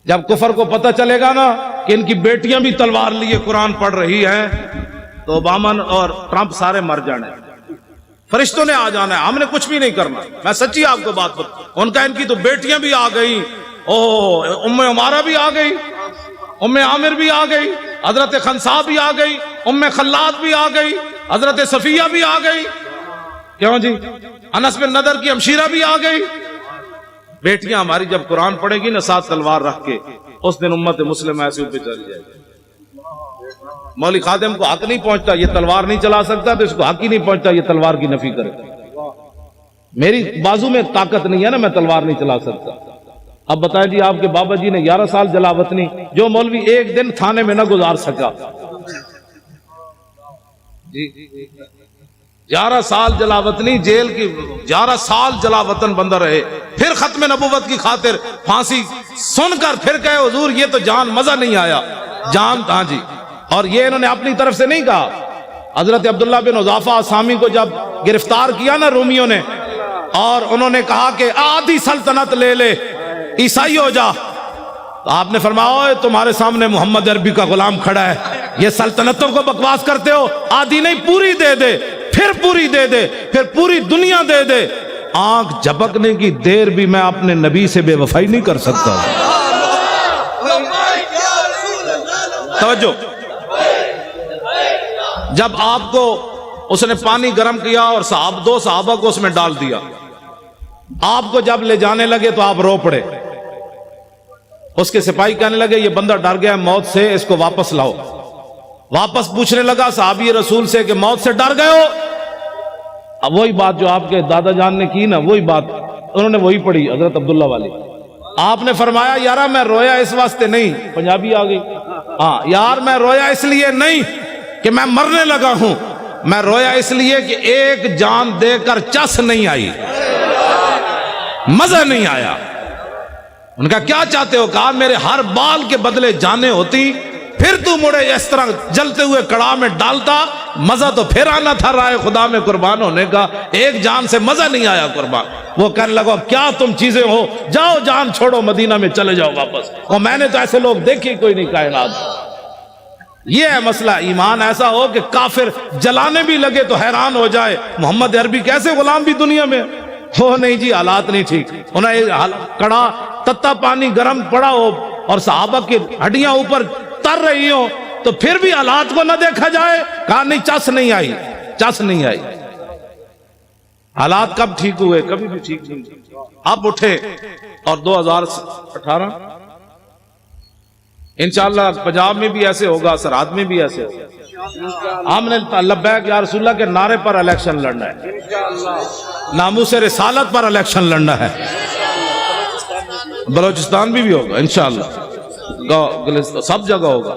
جب کفر کو پتہ چلے گا نا کہ ان کی بیٹیاں بھی تلوار لیے قرآن پڑھ رہی ہیں تو اوباما اور ٹرمپ سارے مر جانے. فرشتوں نے آ جانا ہے، ہم نے کچھ بھی نہیں کرنا. میں سچی آپ کو بات بتا، ان کا ان کی تو بیٹیاں بھی آ گئی، ام عمارہ بھی آ گئی، ام عامر بھی آ گئی، حضرت خنسا بھی آ گئی، ام خلاد بھی آ گئی، حضرت صفیہ بھی آ گئی. کیوں جی؟ انس بن نضر کی ہمشیرہ بھی آ گئی. بیٹیاں ہماری جب قرآن پڑھے گی نا ساتھ تلوار رکھ کے، اس دن امت مسلم ایسے اوپر چلی جائے گی. مولوی خادم کو حق نہیں پہنچتا یہ تلوار نہیں چلا سکتا، تو اس کو حق ہی نہیں پہنچتا یہ تلوار کی نفی کرے. میری بازو میں طاقت نہیں ہے نا، میں تلوار نہیں چلا سکتا. اب بتائیں جی، آپ کے بابا جی نے 11 سال جلا وطنی، جو مولوی ایک دن تھانے میں نہ گزار سکا، 11 سال جلا وطنی، جیل کی 11 سال جلا وطن بندہ رہے، پھر ختم نبوت کی خاطر پھانسی سن کر پھر کہے حضور یہ تو جان مزہ نہیں آیا جان. ہاں جی. اور یہ انہوں نے اپنی طرف سے نہیں کہا. حضرت عبداللہ بن حذافہ اسامی کو جب گرفتار کیا نا رومیوں نے، اور انہوں نے کہا کہ آدھی سلطنت لے لے، عیسائی ہو جا، تو آپ نے فرمایا اوے تمہارے سامنے محمد عربی کا غلام کھڑا ہے، یہ سلطنتوں کو بکواس کرتے ہو، آدھی نہیں پوری دے دے، پھر پوری دے دے، پھر پوری دنیا دے دے. آنکھ جھپکنے کی دیر بھی میں اپنے نبی سے بے وفائی نہیں کر سکتا. توجہ. جب آپ کو اس نے پانی گرم کیا اور دو صحابہ کو اس میں ڈال دیا، آپ کو جب لے جانے لگے تو آپ رو پڑے. اس کے سپاہی کہنے لگے یہ بندہ ڈر گیا موت سے، اس کو واپس لاؤ. واپس پوچھنے لگا صحابی رسول سے کہ موت سے ڈر گئے ہو؟ اب وہی بات جو آپ کے دادا جان نے کی نا، وہی بات انہوں نے وہی پڑھی حضرت عبداللہ والی. آپ نے فرمایا یارا میں رویا اس واسطے نہیں، پنجابی آ گئی، ہاں یار میں رویا اس لیے نہیں کہ میں مرنے لگا ہوں، میں رویا اس لیے کہ ایک جان دے کر چس نہیں آئی، مزہ نہیں آیا. ان کا کیا چاہتے ہو؟ کہا میرے ہر بال کے بدلے جانیں ہوتی، پھر تو مڑے اس طرح جلتے ہوئے کڑاہ میں ڈالتا، مزہ تو پھر آنا تھا رائے خدا میں قربان ہونے کا، ایک جان سے مزہ نہیں آیا قربان. وہ کہنے لگا کیا تم چیزیں ہو، جاؤ جان چھوڑو مدینہ میں چلے جاؤ واپس. اور میں نے تو ایسے لوگ دیکھے کوئی نہیں کائنات. یہ ہے مسئلہ. ایمان ایسا ہو کہ کافر جلانے بھی لگے تو حیران ہو جائے محمد عربی کیسے غلام بھی دنیا میں ہو. نہیں جی حالات نہیں ٹھیک. انہیں کڑا تتا پانی گرم پڑا ہو اور صحابہ کی ہڈیاں اوپر تر رہی ہوں تو پھر بھی حالات کو نہ دیکھا جائے. کہا نہیں چس نہیں آئی، چس نہیں آئی. حالات کب ٹھیک ہوئے؟ کبھی بھی ٹھیک نہیں. اب اٹھے اور 2018 انشاءاللہ پنجاب میں بھی ایسے ہوگا، سرحد میں بھی ایسے ہوگا. ہم نے لبیک یا رسول اللہ کے نعرے پر الیکشن لڑنا ہے، ناموس رسالت پر الیکشن لڑنا ہے. بلوچستان بھی ہوگا انشاءاللہ، سب جگہ ہوگا.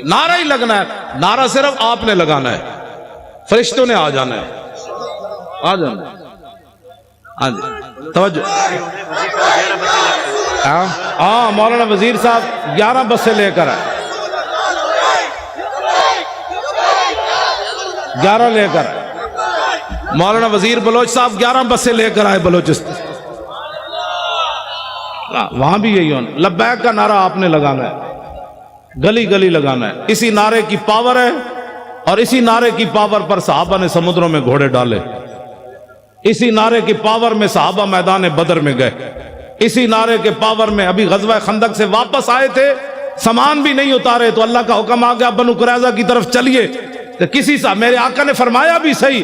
نعرہ ہی لگنا ہے. نعرہ صرف آپ نے لگانا ہے، فرشتوں نے آ جانا ہے، آ جانا ہے. ہاں جی توجہ. ہاں مولانا وزیر صاحب 11 بسیں لے کر آئے، 11 لے کر مولانا وزیر بلوچ صاحب 11 بسیں لے کر آئے بلوچستان، وہاں بھی یہی ہونا، لبیک کا نعرہ آپ نے لگانا ہے، گلی گلی لگانا ہے، اسی نعرے کی پاور ہے، اور اسی نعرے کی پاور پر صحابہ نے سمندروں میں گھوڑے ڈالے، اسی نعرے کی پاور میں صحابہ میدان بدر میں گئے، اسی نعرے کے پاور میں ابھی غزوہ خندق سے واپس آئے تھے، سامان بھی نہیں اتارے تو اللہ کا حکم آ گیا بنو قریظہ کی طرف چلیے، تو کسی سے میرے آقا نے فرمایا بھی صحیح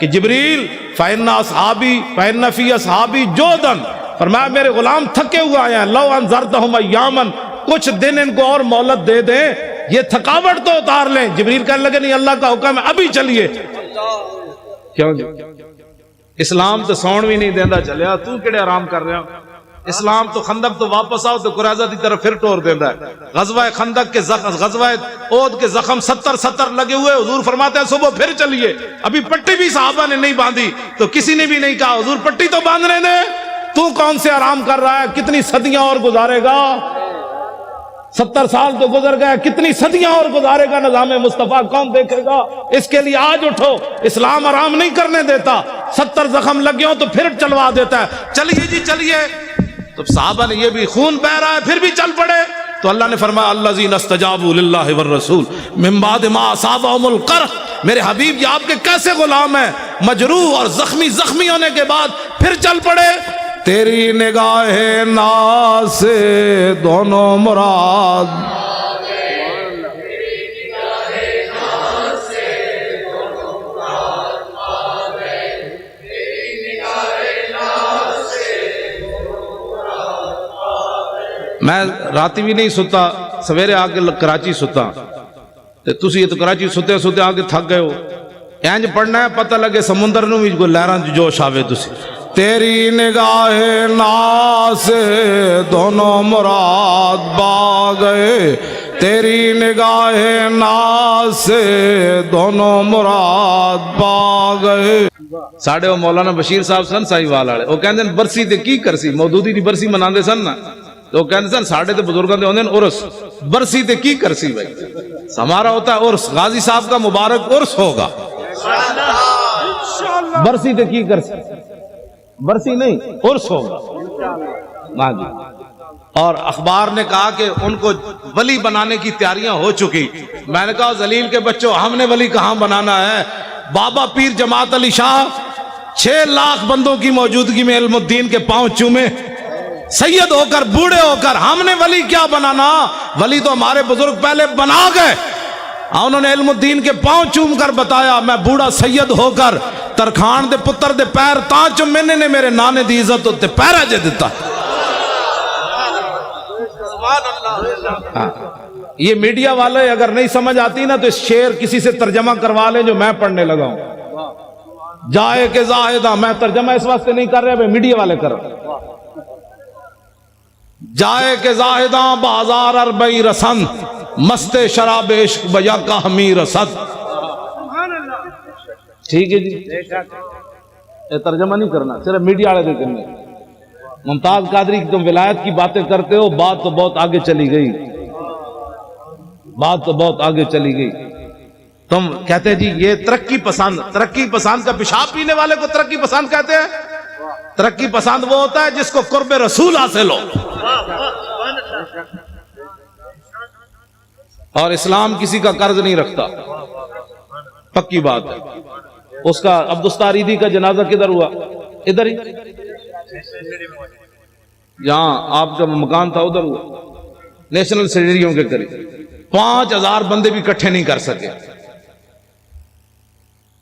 کہ جبریل فَإِنَّ أَصْحَابِي فَإِنَّ فِي أَصْحَابِي جُودًا، فرمایا میرے غلام تھکے ہوئے آئے ہیں، لَوْ أَنذَرْتَهُمْ أَيَّامًا، کچھ دن ان کو اور مہلت دے دیں، یہ تھکاوٹ تو اتار لیں۔ جبریل کہنے لگے نہیں، اللہ کا حکم ہے ابھی چلیے۔ کیوں جی؟ اسلام تو سون بھی نہیں دیندہ چلیا، تو کڑے آرام کر رہے ہو؟ اسلام تو خندق تو واپس آؤ تو قریظہ دی طرف پھر ٹور دیندہ ہے۔ غزوہ خندق کے غزوہ احد کے زخم 70 لگے ہوئے، حضور فرماتے ہیں صبح پھر چلیے، ابھی پٹی بھی صحابہ نے نہیں باندھی تو کسی نے بھی نہیں کہا حضور پٹی تو باندھنے دے، تو کون سے آرام کر رہا ہے، کتنی صدیاں اور گزارے گا، 70 سال تو گزر گئے، کتنی صدیاں اور گزارے گا، نظام مصطفیٰ کون دیکھے گا؟ اس کے لیے آج اٹھو، اسلام آرام نہیں کرنے دیتا، 70 زخم لگے ہوں تو پھر چلوا دیتا ہے، چلیے جی چلیے۔ تو صحابہ نے یہ بھی خون بہ رہا ہے پھر بھی چل پڑے، تو اللہ نے فرمایا الذین استجابوا للہ والرسول من بعد ما اصابہم القرح، میرے حبیب یہ آپ کے کیسے غلام ہیں، مجروح اور زخمی ہونے کے بعد پھر چل پڑے۔ تیری نگاہ ناز سے دونوں مراد، میں راتی بھی نہیں ستا، سویرے آ کے کراچی ستا، تسی تو کراچی ستے ستے آ کے تھک گئے ہو، اینج پڑھنا ہے پتہ لگے سمندر نو بھی کوئی لہران جوش آوے تسی۔ تیری نگاہ ناز سے دونوں مراد با گئے، تیری نگاہ ناز سے دونوں مراد با گئے۔ ساڑھے وہ مولانا بشیر صاحب سن سائی والے، وہ کہندے برسی تے کی کرسی، مودودی دی برسی مناندے سن نا، تو وہ کہندے سن ساڑھے تے بزرگاں دے ہوندے عرس، برسی تے کی کرسی بھائی، ہمارا ہوتا ہے عرس، غازی صاحب کا مبارک عرس ہوگا، برسی تے کی کرسی، برسی نہیں عرس ہوگا۔ ہاں جی، اور اخبار نے کہا کہ ان کو ولی بنانے کی تیاریاں ہو چکی، میں نے کہا ذلیل کے بچوں ہم نے ولی کہاں بنانا ہے، بابا پیر جماعت علی شاہ 6 لاکھ بندوں کی موجودگی میں علم الدین کے پاؤں چومے، سید ہو کر بوڑھے ہو کر، ہم نے ولی کیا بنانا، ولی تو ہمارے بزرگ پہلے بنا گئے، انہوں نے علم الدین کے پاؤں چوم کر بتایا میں بوڑھا سید ہو کر ترخان دے پتر دے پیر تاں چومنے نے میرے نانے دی عزت ہوتے پیرا جے دیتا۔ یہ میڈیا والے اگر نہیں سمجھ آتی نا تو اس شعر کسی سے ترجمہ کروا لیں جو میں پڑھنے لگا ہوں، جائے کہ زاہدہ، میں ترجمہ اس واسطے نہیں کر رہے، میڈیا والے کر رہے، جائے کہ زاہداں بازار اربئی رسن، مست شراب عشق بیا کا ہمی رسد۔ ٹھیک ہے جی، یہ ترجمہ نہیں کرنا، صرف میڈیا والے دے کرنے۔ ممتاز قادری کی تم ولایت کی باتیں کرتے ہو، بات تو بہت آگے چلی گئی، بات تو بہت آگے چلی گئی۔ تم کہتے جی یہ ترقی پسند کا پیشاب پینے والے کو ترقی پسند کہتے ہیں؟ ترقی پسند وہ ہوتا ہے جس کو قرب رسول حاصل ہو، اور اسلام کسی کا قرض نہیں رکھتا، پکی بات ہے۔ اس کا عبدالستاریدی کا جنازہ کدھر ہوا؟ ادھر ہی، یہاں آپ کا مکان تھا ادھر ہوا، نیشنل اسٹیڈیم کے قریب، 5000 بندے بھی اکٹھے نہیں کر سکے،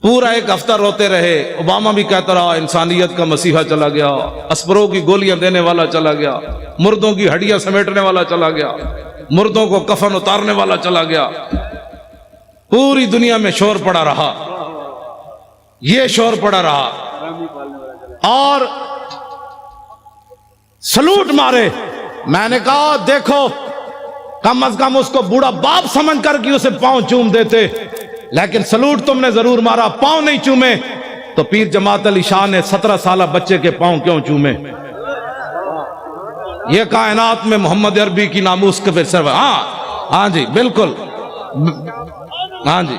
پورا ایک ہفتہ روتے رہے۔ اوباما بھی کہتا رہا انسانیت کا مسیحا چلا گیا، اسپروں کی گولیاں دینے والا چلا گیا، مردوں کی ہڈیاں سمیٹنے والا چلا گیا، مردوں کو کفن اتارنے والا چلا گیا، پوری دنیا میں شور پڑا رہا، یہ شور پڑا رہا، اور سلوٹ مارے۔ میں نے کہا دیکھو کم از کم اس کو بوڑھا باپ سمجھ کر کہ اسے پاؤں چوم دیتے، لیکن سلوٹ تم نے ضرور مارا، پاؤں نہیں چومے۔ تو پیر جماعت علی شاہ نے 17 سالہ بچے کے پاؤں کیوں چومے؟ یہ کائنات میں محمد عربی کی ناموس کے پھر سر، ہاں جی بالکل، ہاں جی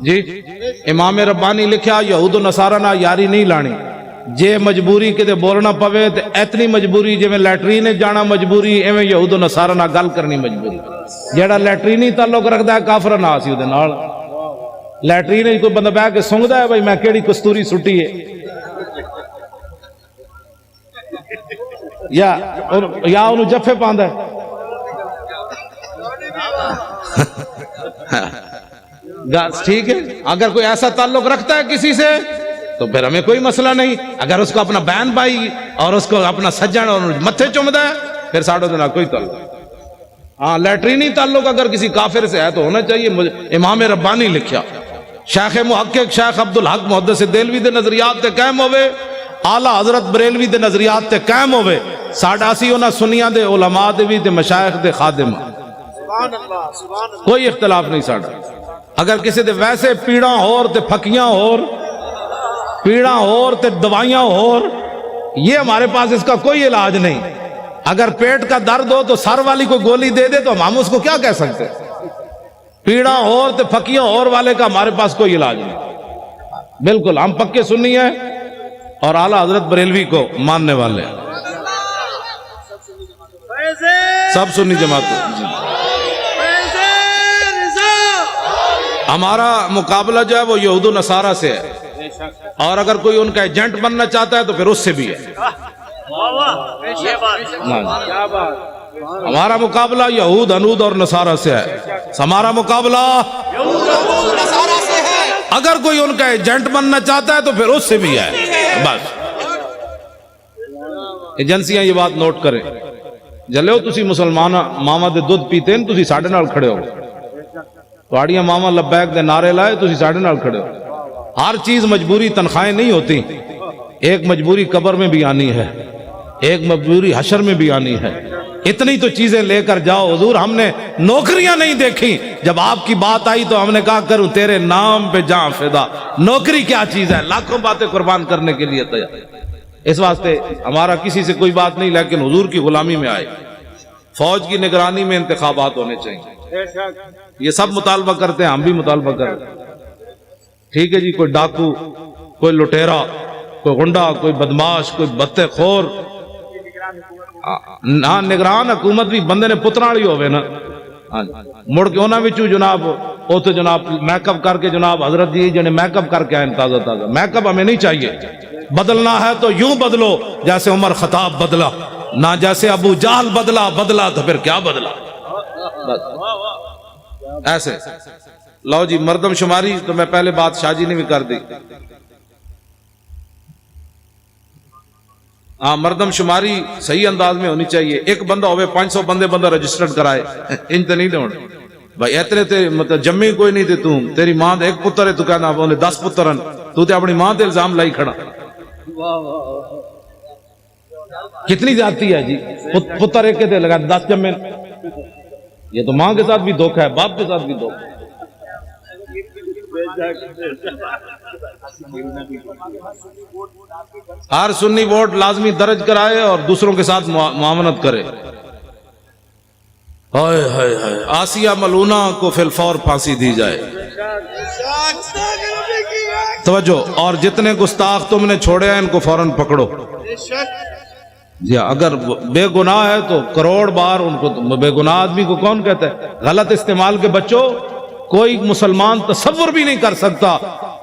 جی امام ربانی لکھیا یہود و نصارہ نہ یاری نہیں لانی جے مجبوری کتے بولنا پوے تے اتنی مجبوری جے میں لیٹرین جانا مجبوری ایویں یہود و نصارہ نہ گل کرنی مجبوری جیڑا لیٹرینی تعلق رکھدا ہے کافر نہ سی اودے نال لیٹرین کوئی بندہ بیٹھ کے سونگدا ہے بھائی میں کیڑی کستوری سٹی ہے یا انہوں جفے پاندا ہے ٹھیک ہے اگر کوئی ایسا تعلق رکھتا ہے کسی سے تو پھر ہمیں کوئی مسئلہ نہیں اگر اس کو اپنا بہن بھائی اور اس کو اپنا سجن اور متھے چومدا ہے پھر ساڑھوں دن کوئی تعلق ہاں لیٹرینی تعلق اگر کسی کافر سے ہے تو ہونا چاہیے امام ربانی لکھیا شیخ محقق شیخ عبدالحق محدث دہلوی دے نظریات تے قائم ہوئے اعلیٰ حضرت بریلوی دے نظریات تے قائم ہوئے ساڈا سی انہاں سنیاں دے علماء دے بھی تے مشائخ دے خادم سبحان اللہ سبحان اللہ کوئی اختلاف نہیں ساڈا اگر کسی دے ویسے پیڑاں ہور تے پھکیاں ہور پیڑاں ہور تے دوائیاں ہور یہ ہمارے پاس اس کا کوئی علاج نہیں اگر پیٹ کا درد ہو تو سر والی کو گولی دے دے تو ہم اس کو کیا کہہ سکتے پیڑاں ہور تے پھکیاں ہور والے کا ہمارے پاس کوئی علاج نہیں بالکل ہم پکے سنی ہیں اور اعلیٰ حضرت بریلوی کو ماننے والے ہیں سب سنی جماعت ہمارا مقابلہ جو ہے وہ یہود و نصارہ سے ہے اور اگر کوئی ان کا ایجنٹ بننا چاہتا ہے تو پھر اس سے بھی ہے ہمارا مقابلہ یہود انود اور نصارہ سے ہے ہمارا مقابلہ اگر کوئی ان کا ایجنٹ بننا چاہتا ہے تو پھر اس سے بھی ہے بس ایجنسیاں یہ بات نوٹ کریں جلے ہو تسی مسلمان ماما دے دودھ پیتے ہیں تسی ساڑھے نال کھڑے ہو تواڑیاں ماما لبیک دے نعرے لائے تسی ساڑھے نال کھڑے ہو ہر چیز مجبوری تنخواہیں نہیں ہوتی ایک مجبوری قبر میں بھی آنی ہے ایک مجبوری حشر میں بھی آنی ہے اتنی تو چیزیں لے کر جاؤ حضور ہم نے نوکریاں نہیں دیکھی جب آپ کی بات آئی تو ہم نے کہا کروں تیرے نام پہ جاں فدا نوکری کیا چیز ہے لاکھوں باتیں قربان کرنے کے لیے تیار اس واسطے ہمارا کسی سے کوئی بات نہیں لیکن حضور کی غلامی میں آئے فوج کی نگرانی میں انتخابات ہونے چاہیے یہ سب مطالبہ کرتے ہیں ہم بھی مطالبہ کرتے ہیں ٹھیک ہے جی کوئی ڈاکو کوئی لٹیرا کوئی غنڈا کوئی بدماش کوئی بتے خور نہ نگران حکومت بھی بندے نے پترالی ہوئے نا مڑ کے انہاں وچوں جناب او تو جناب میک اپ کر کے جناب حضرت جی جنہیں میک اپ کر کے آئے تازہ تازہ میک اپ ہمیں نہیں چاہیے بدلنا ہے تو یوں بدلو جیسے عمر خطاب بدلا نہ جیسے ابو جہل بدلا تو پھر کیا بدلا ایسے لو جی مردم شماری تو میں پہلے بات شاہ جی نے بھی کر دی ہاں مردم شماری صحیح انداز میں ہونی چاہیے ایک بندہ ہوئے 500 بندہ رجسٹرڈ کرائے ان تے نہیں دون بھائی اتنے تے مطلب جمی کوئی نہیں تے تیری ماں دے ایک پتر ہے تو کہنا بولے 10 پتر ہیں تو تے اپنی ماں تے الزام لائی کھڑا کتنی زیادتی ہے جی پتر ایک کے تے لگا 10 جمے یہ تو ماں کے ساتھ بھی دھوکہ ہے باپ کے ساتھ بھی دھوکہ ہے ہر سنی ووٹ لازمی درج کرائے اور دوسروں کے ساتھ معاونت کرے ہائے ہائے ہائے آسیہ ملونہ کو فی الفور پھانسی دی جائے توجہ اور جتنے گستاخ تم نے چھوڑے ہیں ان کو فوراً پکڑو جی اگر بے گناہ ہے تو کروڑ بار ان کو بے گناہ آدمی کو کون کہتا ہے غلط استعمال کے بچوں کوئی مسلمان تصور بھی نہیں کر سکتا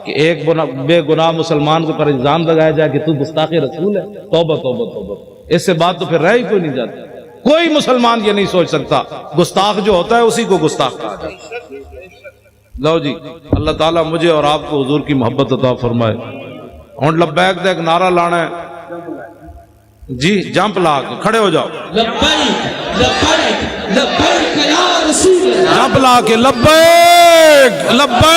کہ ایک بے گناہ مسلمان کو پر الزام لگایا جائے کہ تو گستاخ رسول ہے توبہ توبہ توبہ اس سے بات تو پھر رہ ہی کوئی نہیں جاتی کوئی مسلمان یہ نہیں سوچ سکتا گستاخ جو ہوتا ہے اسی کو گستاخ کہا جاتا ہے لو جی اللہ تعالیٰ مجھے اور آپ کو حضور کی محبت عطا فرمائے ہن لبیک دا ایک نعرہ لانا ہے جی جمپ لا کے کھڑے ہو جاؤ لبیک لبیک لبیک یا رسول اللہ جمپ لا کے لبیک لبیک